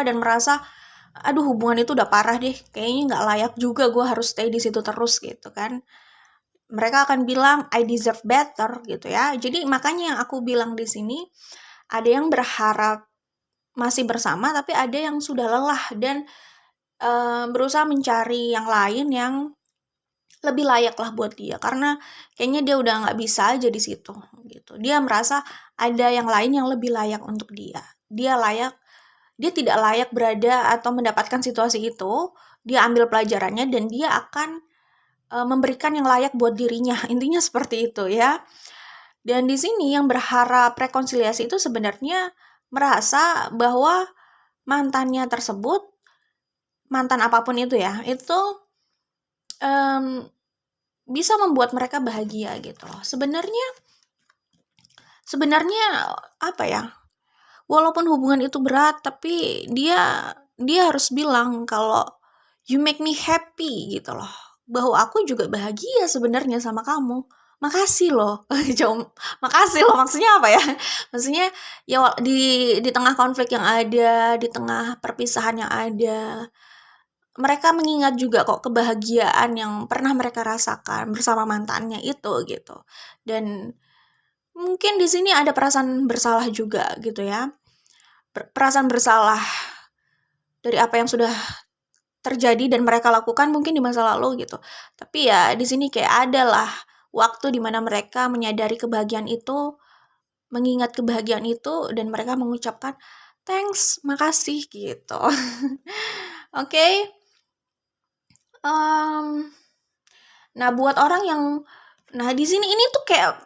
dan merasa aduh hubungan itu udah parah deh, kayaknya nggak layak juga gue harus stay di situ terus gitu kan. Mereka akan bilang I deserve better gitu ya. Jadi makanya yang aku bilang di sini ada yang berharap masih bersama, tapi ada yang sudah lelah dan berusaha mencari yang lain yang lebih layak lah buat dia, karena kayaknya dia udah nggak bisa aja di situ gitu. Dia merasa ada yang lain yang lebih layak untuk dia. Dia tidak layak berada atau mendapatkan situasi itu. Dia ambil pelajarannya dan dia akan memberikan yang layak buat dirinya. Intinya seperti itu ya. Dan di sini yang berharap rekonsiliasi itu sebenarnya merasa bahwa mantannya tersebut, mantan apapun itu ya, itu bisa membuat mereka bahagia gitu loh. Sebenarnya apa ya? Walaupun hubungan itu berat, tapi dia harus bilang kalau you make me happy gitu loh. Bahwa aku juga bahagia sebenarnya sama kamu. Makasih loh. Makasih loh, maksudnya apa ya? Maksudnya ya di tengah konflik yang ada, di tengah perpisahan yang ada, mereka mengingat juga kok kebahagiaan yang pernah mereka rasakan bersama mantannya itu gitu. Dan mungkin di sini ada perasaan bersalah juga gitu ya. Perasaan bersalah dari apa yang sudah terjadi dan mereka lakukan mungkin di masa lalu gitu. Tapi ya di sini kayak ada lah waktu di mana mereka menyadari kebahagiaan itu, mengingat kebahagiaan itu, dan mereka mengucapkan thanks, makasih gitu. Oke. Nah buat orang yang, nah di sini ini tuh kayak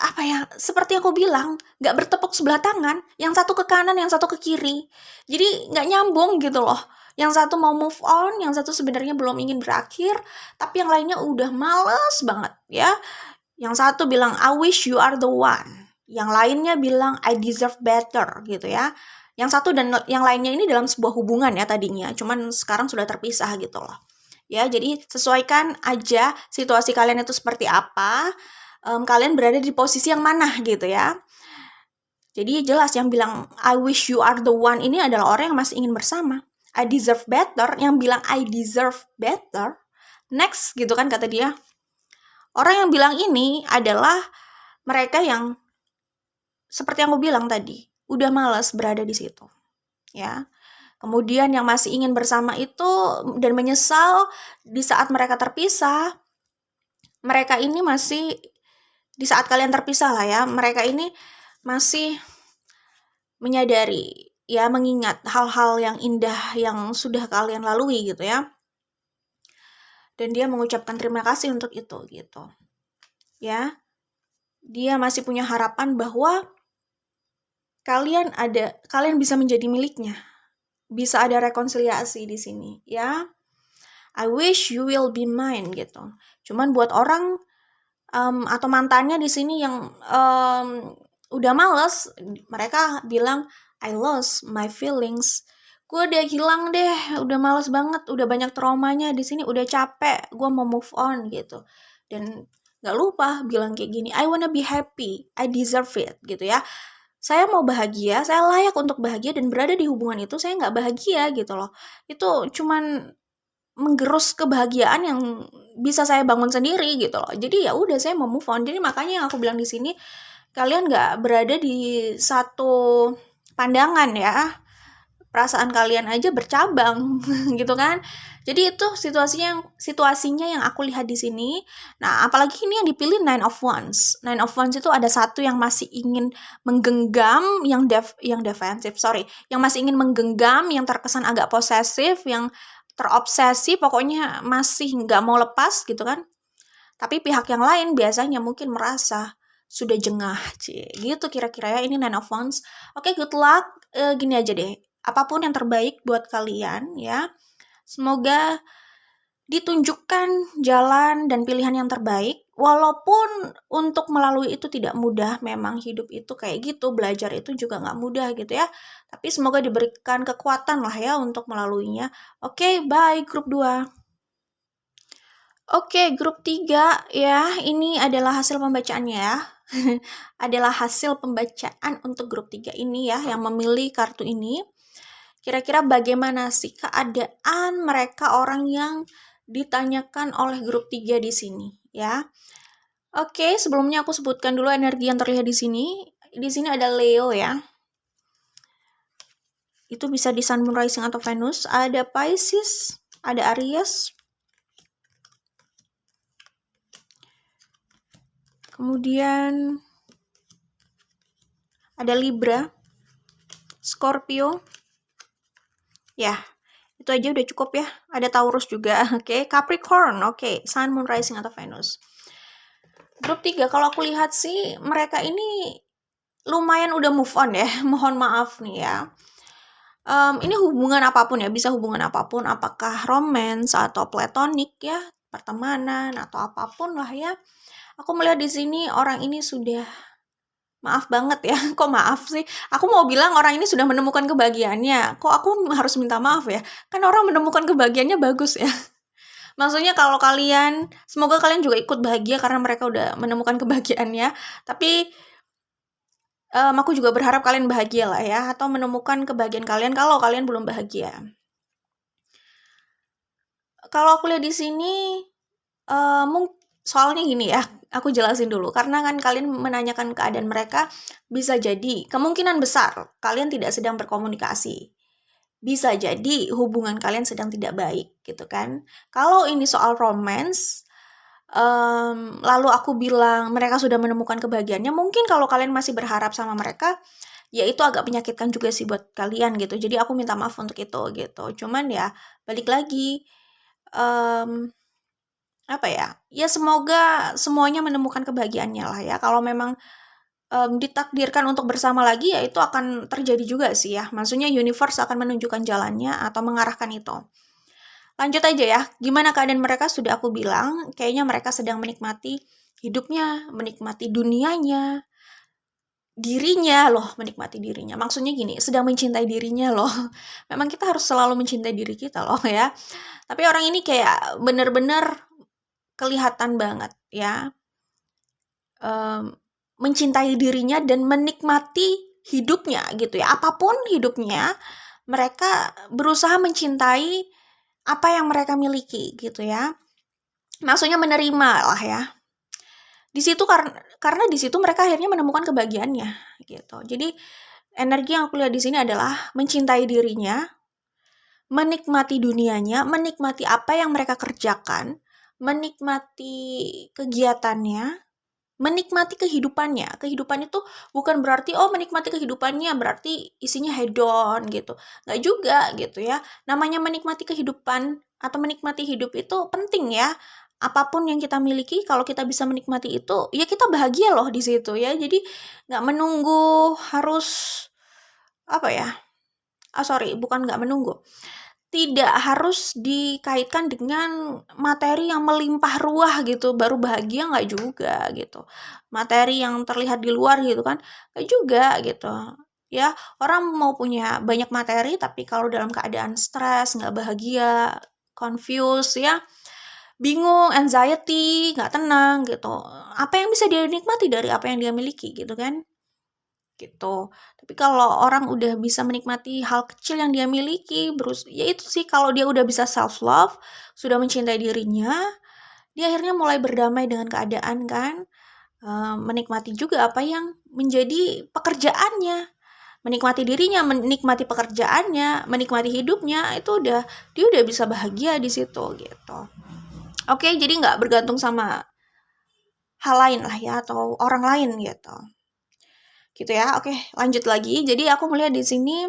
apa ya, seperti yang aku bilang, nggak bertepuk sebelah tangan, yang satu ke kanan, yang satu ke kiri, jadi nggak nyambung gitu loh. Yang satu mau move on, yang satu sebenarnya belum ingin berakhir, tapi yang lainnya udah males banget ya. Yang satu bilang I wish you are the one, yang lainnya bilang I deserve better gitu ya. Yang satu dan yang lainnya ini dalam sebuah hubungan ya tadinya, cuman sekarang sudah terpisah gitu loh ya. Jadi sesuaikan aja situasi kalian itu seperti apa, kalian berada di posisi yang mana gitu ya. Jadi jelas yang bilang I wish you are the one ini adalah orang yang masih ingin bersama. I deserve better, yang bilang I deserve better, next gitu kan kata dia. Orang yang bilang ini adalah mereka yang seperti yang aku bilang tadi, udah malas berada di situ ya. Kemudian yang masih ingin bersama itu dan menyesal di saat mereka terpisah, mereka ini masih, di saat kalian terpisah lah ya, mereka ini masih menyadari ya, mengingat hal-hal yang indah yang sudah kalian lalui gitu ya. Dan dia mengucapkan terima kasih untuk itu gitu. Ya. Dia masih punya harapan bahwa kalian bisa menjadi miliknya. Bisa ada rekonsiliasi di sini ya. I wish you will be mine gitu. Cuman buat orang atau mantannya di sini yang udah males, mereka bilang I lost my feelings. Gue udah hilang deh, udah males banget, udah banyak traumanya di sini, udah capek, gue mau move on gitu. Dan gak lupa bilang kayak gini, I wanna be happy, I deserve it gitu ya. Saya mau bahagia, saya layak untuk bahagia, dan berada di hubungan itu saya gak bahagia gitu loh. Itu cuman menggerus kebahagiaan yang bisa saya bangun sendiri gitu loh. Jadi ya udah, saya mau move on. Jadi makanya yang aku bilang di sini, kalian nggak berada di satu pandangan ya. perasaan kalian aja bercabang gitu kan. Jadi itu situasinya yang aku lihat di sini. Nah, apalagi ini yang dipilih Nine of Wands. Nine of Wands itu ada satu yang masih ingin menggenggam, yang defensif, yang masih ingin menggenggam, yang terkesan agak posesif, yang terobsesi, pokoknya masih nggak mau lepas gitu kan. Tapi pihak yang lain biasanya mungkin merasa sudah jengah, gitu kira-kira ya. Ini Nine of Wands. Oke, good luck. Gini aja deh, apapun yang terbaik buat kalian ya. Semoga ditunjukkan jalan dan pilihan yang terbaik. Walaupun untuk melalui itu tidak mudah, memang hidup itu kayak gitu, belajar itu juga nggak mudah gitu ya. Tapi semoga diberikan kekuatan lah ya untuk melaluinya. Oke, bye grup 2. Oke, grup 3 ya, ini adalah hasil pembacaannya ya. Adalah hasil pembacaan untuk grup 3 ini ya, yang memilih kartu ini. Kira-kira bagaimana sih keadaan mereka, orang yang ditanyakan oleh grup 3 di sini ya. Oke, sebelumnya aku sebutkan dulu energi yang terlihat di sini. Di sini ada Leo ya. Itu bisa di Sun, Moon, Rising atau Venus. Ada Pisces, ada Aries. Kemudian ada Libra, Scorpio. Ya, itu aja udah cukup ya. Ada Taurus juga, oke. Capricorn, oke. Sun, Moon, Rising atau Venus. Grup 3, kalau aku lihat sih mereka ini lumayan udah move on ya. Mohon maaf nih ya. Ini hubungan apapun ya, bisa hubungan apapun, apakah romance atau platonik ya, pertemanan atau apapun lah ya. Aku melihat di sini orang ini sudah, maaf banget ya, kok maaf sih? Aku mau bilang orang ini sudah menemukan kebahagiaannya. Kok aku harus minta maaf ya? Kan orang menemukan kebahagiaannya bagus ya. Maksudnya kalau kalian, semoga kalian juga ikut bahagia karena mereka udah menemukan kebahagiaannya. Tapi aku juga berharap kalian bahagia lah ya, atau menemukan kebahagiaan kalian kalau kalian belum bahagia. Kalau aku lihat di sini, soalnya gini ya, aku jelasin dulu. Karena kan kalian menanyakan keadaan mereka, bisa jadi kemungkinan besar kalian tidak sedang berkomunikasi. Bisa jadi hubungan kalian sedang tidak baik gitu kan. Kalau ini soal romance, lalu aku bilang mereka sudah menemukan kebahagiaannya, mungkin kalau kalian masih berharap sama mereka, ya itu agak menyakitkan juga sih buat kalian gitu. Jadi aku minta maaf untuk itu gitu. Cuman ya balik lagi, apa ya, ya semoga semuanya menemukan kebahagiaannya lah ya. Kalau memang ditakdirkan untuk bersama lagi, ya itu akan terjadi juga sih ya. Maksudnya universe akan menunjukkan jalannya atau mengarahkan itu. Lanjut aja ya, gimana keadaan mereka sudah aku bilang, kayaknya mereka sedang menikmati hidupnya, menikmati dunianya, dirinya loh, menikmati dirinya. Maksudnya gini, sedang mencintai dirinya loh. Memang kita harus selalu mencintai diri kita loh ya. Tapi orang ini kayak bener-bener kelihatan banget ya, mencintai dirinya dan menikmati hidupnya gitu ya. Apapun hidupnya, mereka berusaha mencintai apa yang mereka miliki gitu ya. Maksudnya menerima lah ya. Di situ karena di situ mereka akhirnya menemukan kebahagiaannya gitu. Jadi energi yang aku lihat di sini adalah mencintai dirinya, menikmati dunianya, menikmati apa yang mereka kerjakan, menikmati kegiatannya, menikmati kehidupannya. Kehidupan itu bukan berarti menikmati kehidupannya berarti isinya hedon gitu. Nggak juga gitu ya. Namanya menikmati kehidupan atau menikmati hidup itu penting ya. Apapun yang kita miliki, kalau kita bisa menikmati itu, ya kita bahagia loh di situ ya. Jadi nggak menunggu harus apa ya? Bukan nggak menunggu. Tidak harus dikaitkan dengan materi yang melimpah ruah gitu, baru bahagia, nggak juga gitu. Materi yang terlihat di luar gitu kan, nggak juga gitu. Ya, orang mau punya banyak materi, tapi kalau dalam keadaan stres, nggak bahagia, confused ya, bingung, anxiety, nggak tenang gitu. Apa yang bisa dia nikmati dari apa yang dia miliki gitu kan? Gitu. Tapi kalau orang udah bisa menikmati hal kecil yang dia miliki, ya itu sih, kalau dia udah bisa self love, sudah mencintai dirinya, dia akhirnya mulai berdamai dengan keadaan kan, menikmati juga apa yang menjadi pekerjaannya, menikmati dirinya, menikmati pekerjaannya, menikmati hidupnya, itu dia udah bisa bahagia di situ gitu. Oke, jadi nggak bergantung sama hal lain lah ya, atau orang lain gitu ya. Oke, lanjut lagi. Jadi aku melihat di sini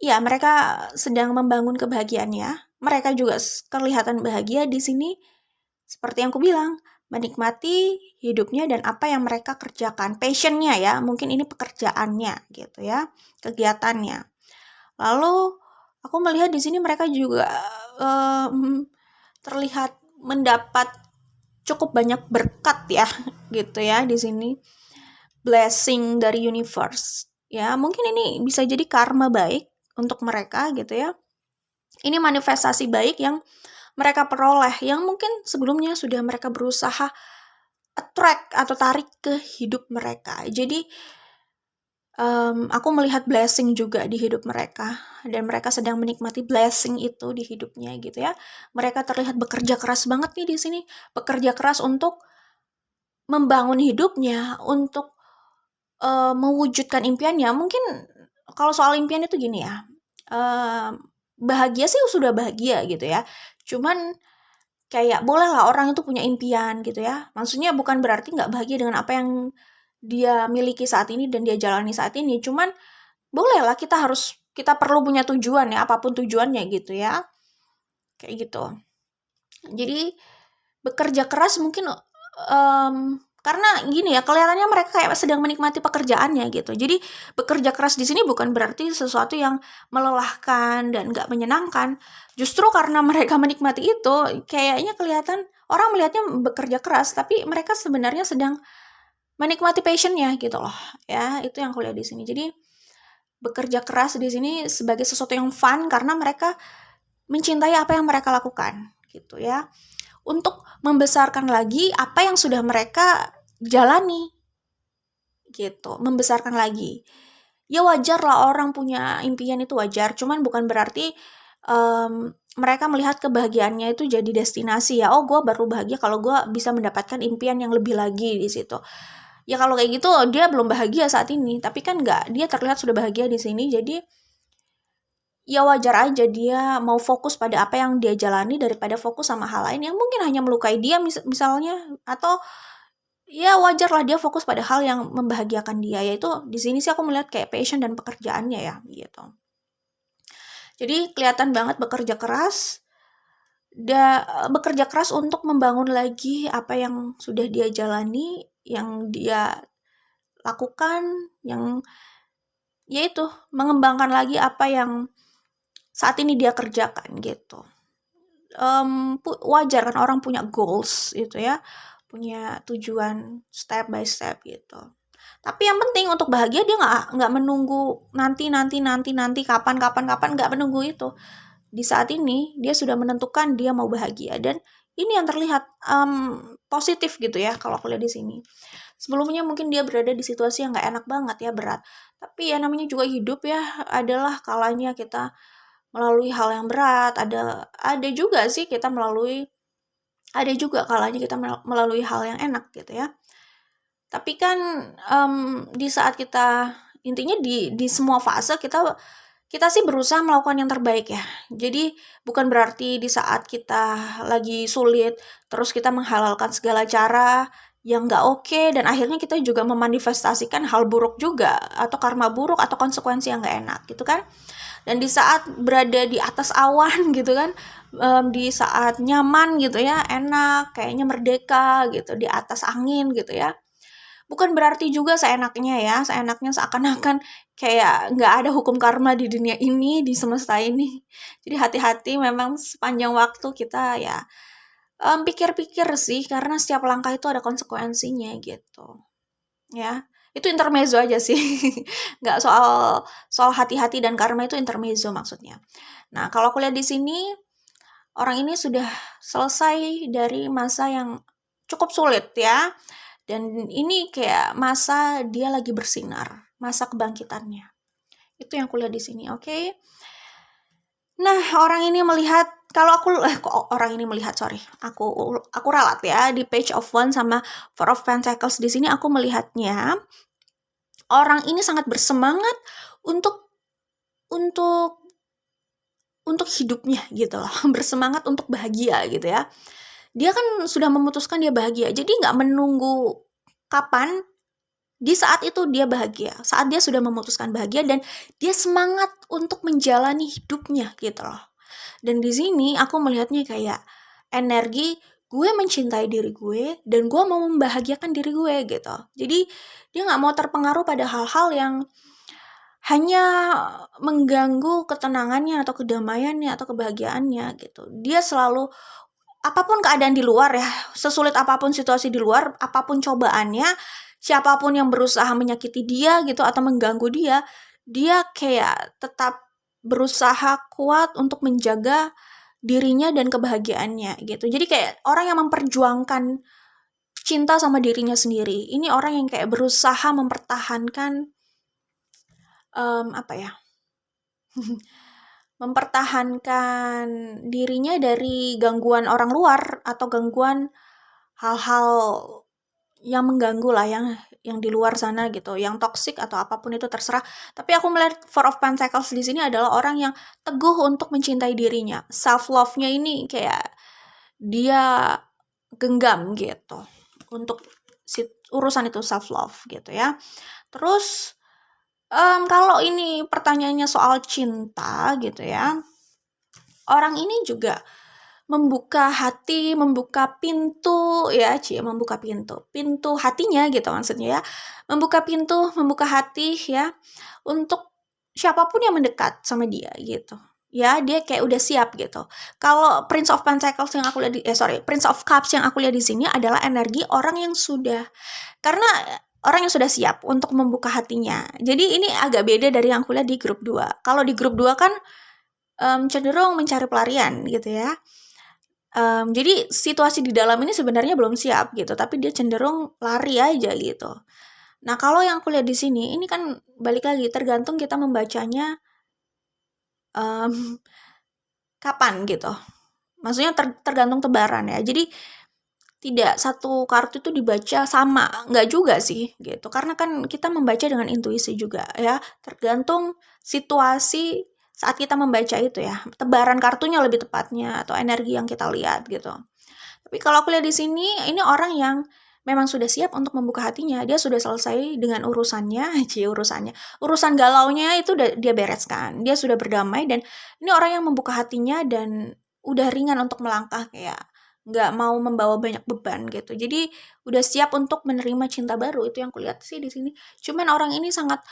ya mereka sedang membangun kebahagiaannya. Mereka juga kelihatan bahagia di sini, seperti yang aku bilang, menikmati hidupnya dan apa yang mereka kerjakan, passionnya ya, mungkin ini pekerjaannya gitu ya, kegiatannya. Lalu aku melihat di sini mereka juga terlihat mendapat cukup banyak berkat ya, gitu ya di sini, blessing dari universe ya. Mungkin ini bisa jadi karma baik untuk mereka gitu ya. Ini manifestasi baik yang mereka peroleh, yang mungkin sebelumnya sudah mereka berusaha attract atau tarik ke hidup mereka. Jadi aku melihat blessing juga di hidup mereka, dan mereka sedang menikmati blessing itu di hidupnya gitu ya. Mereka terlihat bekerja keras banget nih di sini, bekerja keras untuk membangun hidupnya, untuk mewujudkan impiannya. Mungkin kalau soal impian itu gini ya, bahagia sih sudah bahagia gitu ya. Cuman kayak bolehlah orang itu punya impian gitu ya. Maksudnya bukan berarti nggak bahagia dengan apa yang dia miliki saat ini dan dia jalani saat ini. Cuman bolehlah kita perlu punya tujuan ya, apapun tujuannya gitu ya. Kayak gitu. Jadi bekerja keras mungkin karena gini ya, kelihatannya mereka kayak sedang menikmati pekerjaannya gitu. Jadi bekerja keras di sini bukan berarti sesuatu yang melelahkan dan nggak menyenangkan. Justru karena mereka menikmati itu, kayaknya kelihatan orang melihatnya bekerja keras, tapi mereka sebenarnya sedang menikmati passionnya gitu loh. Ya, itu yang aku lihat di sini. Jadi bekerja keras di sini sebagai sesuatu yang fun karena mereka mencintai apa yang mereka lakukan gitu ya. Untuk membesarkan lagi apa yang sudah mereka jalani gitu, membesarkan lagi. Ya wajar lah orang punya impian, itu wajar, cuman bukan berarti mereka melihat kebahagiaannya itu jadi destinasi ya. Oh, gue baru bahagia kalau gue bisa mendapatkan impian yang lebih lagi di situ. Ya kalau kayak gitu dia belum bahagia saat ini, tapi kan enggak, dia terlihat sudah bahagia di sini. Jadi ya wajar aja dia mau fokus pada apa yang dia jalani daripada fokus sama hal lain yang mungkin hanya melukai dia misalnya, atau ya wajar lah dia fokus pada hal yang membahagiakan dia. Yaitu di sini sih aku melihat kayak passion dan pekerjaannya ya gitu. Jadi kelihatan banget bekerja keras untuk membangun lagi apa yang sudah dia jalani, yang dia lakukan, yang yaitu mengembangkan lagi apa yang saat ini dia kerjakan gitu. Wajar kan orang punya goals gitu ya, punya tujuan step by step gitu. Tapi yang penting untuk bahagia dia nggak menunggu nanti kapan nggak menunggu itu. Di saat ini dia sudah menentukan dia mau bahagia, dan ini yang terlihat positif gitu ya kalau aku lihat di sini. Sebelumnya mungkin dia berada di situasi yang nggak enak banget ya, berat. Tapi ya namanya juga hidup ya, adalah kalanya kita melalui hal yang berat, ada juga sih kita ada juga kalanya kita melalui hal yang enak gitu ya. Tapi kan di saat kita, intinya di semua fase kita sih berusaha melakukan yang terbaik ya. Jadi bukan berarti di saat kita lagi sulit terus kita menghalalkan segala cara yang nggak oke, dan akhirnya kita juga memanifestasikan hal buruk juga, atau karma buruk, atau konsekuensi yang nggak enak gitu kan. Dan di saat berada di atas awan gitu kan, di saat nyaman gitu ya, enak, kayaknya merdeka gitu, di atas angin gitu ya, bukan berarti juga seenaknya seakan-akan kayak nggak ada hukum karma di dunia ini, di semesta ini. Jadi hati-hati memang sepanjang waktu kita ya pikir-pikir sih, karena setiap langkah itu ada konsekuensinya gitu ya. Itu intermezzo aja sih. Nggak soal hati-hati dan karma, itu intermezzo maksudnya. Nah, kalau aku lihat di sini, orang ini sudah selesai dari masa yang cukup sulit ya. Dan ini kayak masa dia lagi bersinar, masa kebangkitannya. Itu yang aku lihat di sini, oke? Nah, orang ini melihat, aku ralat ya di Page of Wands sama Four of Pentacles di sini. Aku melihatnya orang ini sangat bersemangat untuk untuk untuk hidupnya gitu loh, bersemangat untuk bahagia gitu ya. Dia kan sudah memutuskan dia bahagia, jadi nggak menunggu kapan, di saat itu dia bahagia, saat dia sudah memutuskan bahagia dan dia semangat untuk menjalani hidupnya gitu loh. Dan di sini aku melihatnya kayak energi gue mencintai diri gue dan gue mau membahagiakan diri gue gitu. Jadi dia nggak mau terpengaruh pada hal-hal yang hanya mengganggu ketenangannya atau kedamaiannya atau kebahagiaannya gitu. Dia selalu apapun keadaan di luar ya, sesulit apapun situasi di luar, apapun cobaannya, siapapun yang berusaha menyakiti dia gitu atau mengganggu dia, dia kayak tetap berusaha kuat untuk menjaga dirinya dan kebahagiaannya gitu. Jadi kayak orang yang memperjuangkan cinta sama dirinya sendiri. Ini orang yang kayak berusaha mempertahankan apa ya? Mempertahankan dirinya dari gangguan orang luar atau gangguan hal-hal yang mengganggu lah, yang di luar sana gitu, yang toksik atau apapun itu terserah. Tapi aku melihat Four of Pentacles di sini adalah orang yang teguh untuk mencintai dirinya. Self love-nya ini kayak dia genggam gitu untuk urusan itu self love gitu ya. Terus kalau ini pertanyaannya soal cinta gitu ya, orang ini juga membuka hati, membuka pintu ya, membuka pintu hatinya gitu maksudnya ya, membuka pintu, membuka hati ya, untuk siapapun yang mendekat sama dia gitu. Ya, dia kayak udah siap gitu. Kalau Prince of Pentacles yang aku lihat Prince of Cups yang aku lihat di sini adalah energi orang yang sudah, karena orang yang sudah siap untuk membuka hatinya. Jadi ini agak beda dari yang aku lihat di grup 2. Kalau di grup 2 kan cenderung mencari pelarian gitu ya. Jadi situasi di dalam ini sebenarnya belum siap gitu, tapi dia cenderung lari aja gitu. Nah, kalau yang aku lihat di sini, ini kan balik lagi tergantung kita membacanya kapan gitu. Maksudnya tergantung tebaran ya. Jadi tidak satu kartu itu dibaca sama, nggak juga sih gitu. Karena kan kita membaca dengan intuisi juga ya, tergantung situasi saat kita membaca itu ya, tebaran kartunya lebih tepatnya atau energi yang kita lihat gitu. Tapi kalau aku lihat di sini, ini orang yang memang sudah siap untuk membuka hatinya. Dia sudah selesai dengan urusannya, urusan galaunya itu dia bereskan. Dia sudah berdamai dan ini orang yang membuka hatinya dan udah ringan untuk melangkah, kayak nggak mau membawa banyak beban gitu. Jadi udah siap untuk menerima cinta baru, itu yang kulihat sih di sini. Cuman orang ini sangat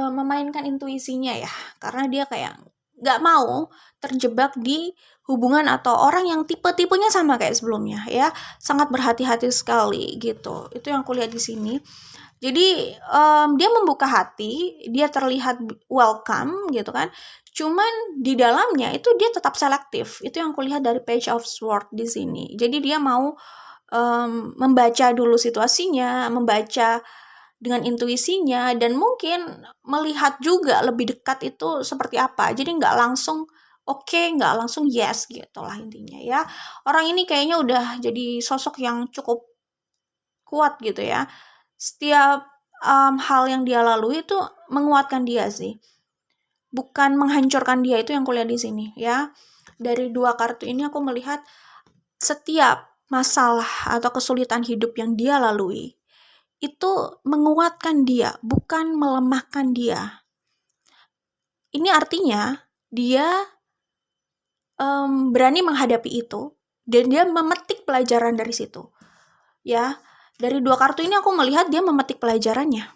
memainkan intuisinya ya, karena dia kayak nggak mau terjebak di hubungan atau orang yang tipe-tipenya sama kayak sebelumnya ya, sangat berhati-hati sekali gitu. Itu yang kulihat di sini. Jadi dia membuka hati, dia terlihat welcome gitu kan. Cuman di dalamnya itu dia tetap selektif. Itu yang kulihat dari Page of Swords di sini. Jadi dia mau membaca dulu situasinya, membaca dengan intuisinya, dan mungkin melihat juga lebih dekat itu seperti apa. Jadi nggak langsung oke, nggak langsung yes gitu lah intinya ya. Orang ini kayaknya udah jadi sosok yang cukup kuat gitu ya. Setiap hal yang dia lalui itu menguatkan dia sih, bukan menghancurkan dia. Itu yang kulihat di sini ya. Dari dua kartu ini aku melihat setiap masalah atau kesulitan hidup yang dia lalui itu menguatkan dia, bukan melemahkan dia. Ini artinya dia berani menghadapi itu dan dia memetik pelajaran dari situ. Ya, dari dua kartu ini aku melihat dia memetik pelajarannya.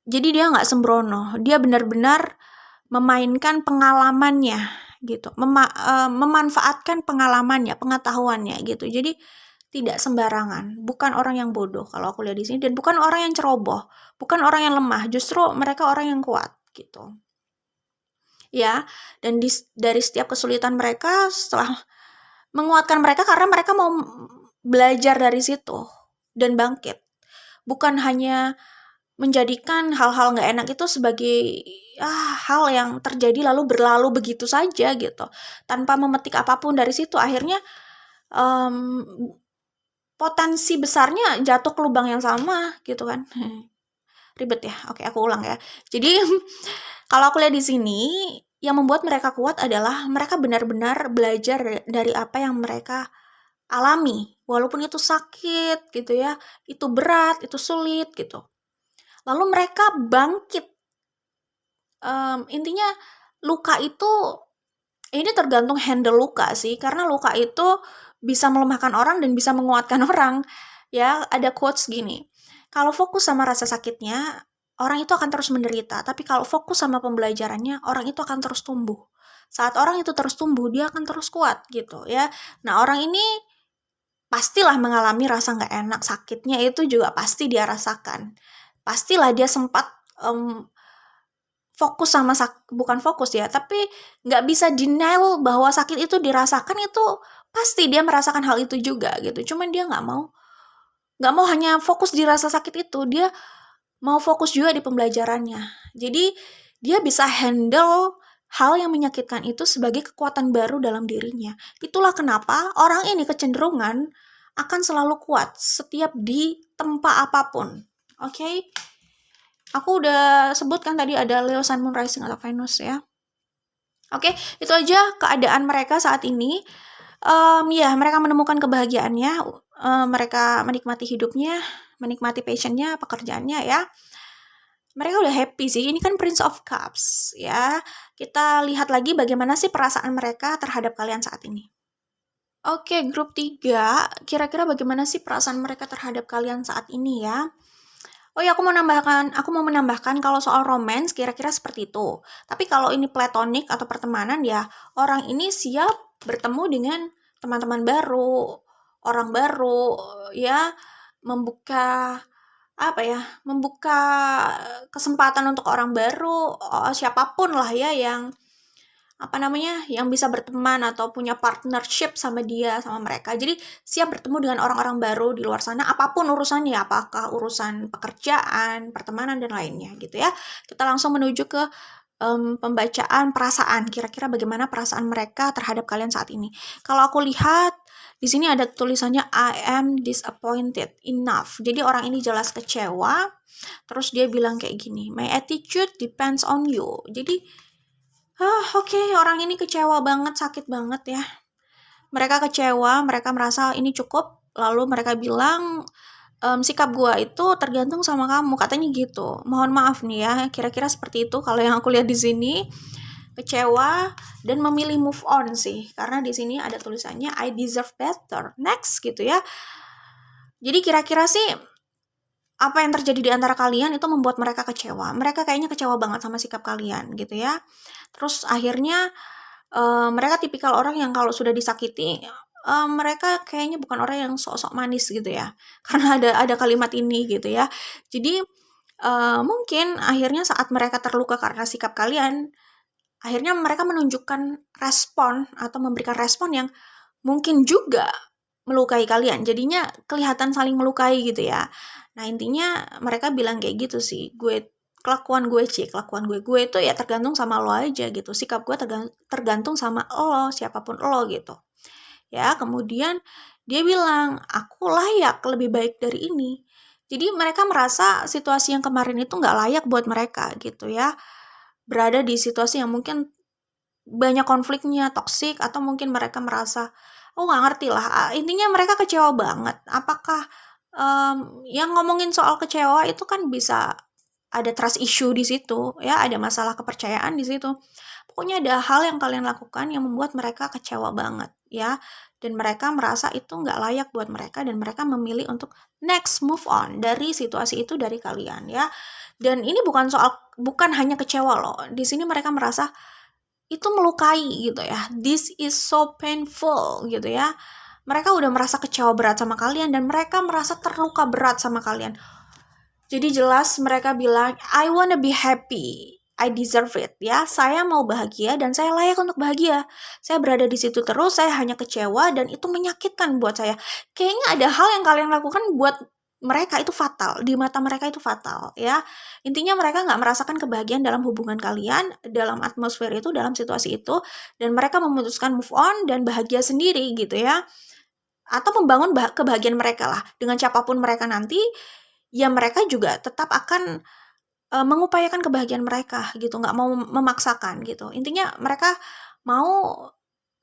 Jadi dia nggak sembrono, dia benar-benar memainkan pengalamannya gitu, memanfaatkan pengalamannya, pengetahuannya gitu. Jadi tidak sembarangan, bukan orang yang bodoh kalau aku lihat di sini, dan bukan orang yang ceroboh, bukan orang yang lemah, justru mereka orang yang kuat gitu. Ya, dan dari setiap kesulitan mereka setelah menguatkan mereka karena mereka mau belajar dari situ dan bangkit. Bukan hanya menjadikan hal-hal nggak enak itu sebagai hal yang terjadi lalu berlalu begitu saja gitu, tanpa memetik apapun dari situ. Akhirnya potensi besarnya jatuh ke lubang yang sama gitu kan. Ribet ya? Oke, aku ulang ya. Jadi kalau aku lihat di sini, yang membuat mereka kuat adalah mereka benar-benar belajar dari apa yang mereka alami, walaupun itu sakit gitu ya, itu berat, itu sulit gitu. Lalu mereka bangkit. Intinya luka itu ini tergantung handle luka sih, karena luka itu bisa melemahkan orang dan bisa menguatkan orang. Ya, ada quotes gini, kalau fokus sama rasa sakitnya, orang itu akan terus menderita, tapi kalau fokus sama pembelajarannya, orang itu akan terus tumbuh. Saat orang itu terus tumbuh, dia akan terus kuat gitu ya. Nah, orang ini pastilah mengalami rasa nggak enak, sakitnya itu juga pasti dia rasakan. Pastilah dia sempat fokus sama bukan fokus ya, tapi nggak bisa denial bahwa sakit itu dirasakan, itu pasti dia merasakan hal itu juga gitu. Cuman dia nggak mau hanya fokus di rasa sakit itu, dia mau fokus juga di pembelajarannya. Jadi dia bisa handle hal yang menyakitkan itu sebagai kekuatan baru dalam dirinya. Itulah kenapa orang ini kecenderungan akan selalu kuat setiap di tempat apapun. Oke? Aku udah sebutkan tadi ada Leo, Sun, Moon, Rising atau Venus ya. Oke, itu aja keadaan mereka saat ini. Ya, mereka menemukan kebahagiaannya, mereka menikmati hidupnya, menikmati passionnya, pekerjaannya ya. Mereka udah happy sih, ini kan Prince of Cups ya. Kita lihat lagi bagaimana sih perasaan mereka terhadap kalian saat ini. Oke, grup 3, kira-kira bagaimana sih perasaan mereka terhadap kalian saat ini ya? Oh ya, aku mau menambahkan kalau soal romance kira-kira seperti itu. Tapi kalau ini platonic atau pertemanan ya, orang ini siap bertemu dengan teman-teman baru, orang baru, ya, membuka membuka kesempatan untuk orang baru, siapapun lah ya yang yang bisa berteman atau punya partnership sama dia, sama mereka. Jadi siap bertemu dengan orang-orang baru di luar sana, apapun urusannya, apakah urusan pekerjaan, pertemanan, dan lainnya gitu ya. Kita langsung menuju ke pembacaan perasaan. Kira-kira bagaimana perasaan mereka terhadap kalian saat ini. Kalau aku lihat, di sini ada tulisannya I am disappointed enough. Jadi orang ini jelas kecewa, terus dia bilang kayak gini, my attitude depends on you. Jadi, oke, orang ini kecewa banget, sakit banget ya. Mereka kecewa, mereka merasa ini cukup, lalu mereka bilang, sikap gua itu tergantung sama kamu, katanya gitu. Mohon maaf nih ya, kira-kira seperti itu kalau yang aku lihat di sini. Kecewa dan memilih move on sih, karena di sini ada tulisannya I deserve better, next gitu ya. Jadi kira-kira sih apa yang terjadi di antara kalian itu membuat mereka kecewa. Mereka kayaknya kecewa banget sama sikap kalian gitu ya. Terus akhirnya mereka tipikal orang yang kalau sudah disakiti, mereka kayaknya bukan orang yang sok-sok manis gitu ya. Karena ada kalimat ini gitu ya. Jadi mungkin akhirnya saat mereka terluka karena sikap kalian, akhirnya mereka menunjukkan respon atau memberikan respon yang mungkin juga melukai kalian. Jadinya kelihatan saling melukai gitu ya. Nah, intinya mereka bilang kayak gitu sih. Kelakuan gue itu ya tergantung sama lo aja gitu. Sikap gue tergantung sama lo, siapapun lo gitu. Ya, kemudian dia bilang, aku layak lebih baik dari ini. Jadi mereka merasa situasi yang kemarin itu nggak layak buat mereka gitu ya. Berada di situasi yang mungkin banyak konfliknya, toksik, atau mungkin mereka merasa, nggak ngerti lah. Intinya mereka kecewa banget. Apakah yang ngomongin soal kecewa itu kan bisa ada trust issue di situ, ya, ada masalah kepercayaan di situ. Pokoknya ada hal yang kalian lakukan yang membuat mereka kecewa banget, ya. Dan mereka merasa itu nggak layak buat mereka, dan mereka memilih untuk next move on dari situasi itu dari kalian, ya. Dan ini bukan hanya kecewa loh. Di sini mereka merasa itu melukai gitu ya. This is so painful gitu ya. Mereka udah merasa kecewa berat sama kalian dan mereka merasa terluka berat sama kalian. Jadi jelas mereka bilang, I wanna be happy. I deserve it ya. Saya mau bahagia dan saya layak untuk bahagia. Saya berada di situ terus, saya hanya kecewa dan itu menyakitkan buat saya. Kayaknya ada hal yang kalian lakukan buat mereka itu fatal, di mata mereka itu fatal ya. Intinya mereka nggak merasakan kebahagiaan dalam hubungan kalian, dalam atmosfer itu, dalam situasi itu, dan mereka memutuskan move on dan bahagia sendiri gitu ya. Atau membangun kebahagiaan mereka lah dengan siapapun mereka nanti, ya mereka juga tetap akan mengupayakan kebahagiaan mereka gitu, nggak mau memaksakan gitu. Intinya mereka mau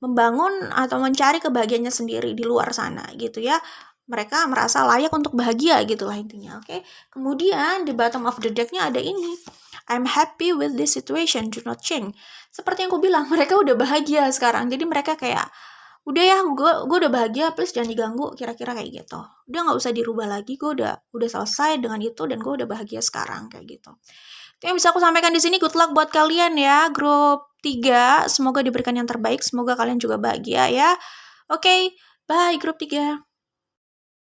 membangun atau mencari kebahagiaannya sendiri di luar sana gitu ya. Mereka merasa layak untuk bahagia gitulah intinya, oke. Kemudian di bottom of the deck-nya ada ini, I'm happy with this situation, do not change. Seperti yang aku bilang, mereka udah bahagia sekarang. Jadi mereka kayak, udah ya, gue udah bahagia, please jangan diganggu, kira-kira kayak gitu. Udah nggak usah dirubah lagi, gue udah selesai dengan itu dan gue udah bahagia sekarang kayak gitu. Itu yang bisa aku sampaikan di sini. Good luck buat kalian ya, grup 3. Semoga diberikan yang terbaik, semoga kalian juga bahagia ya. Oke, bye grup 3.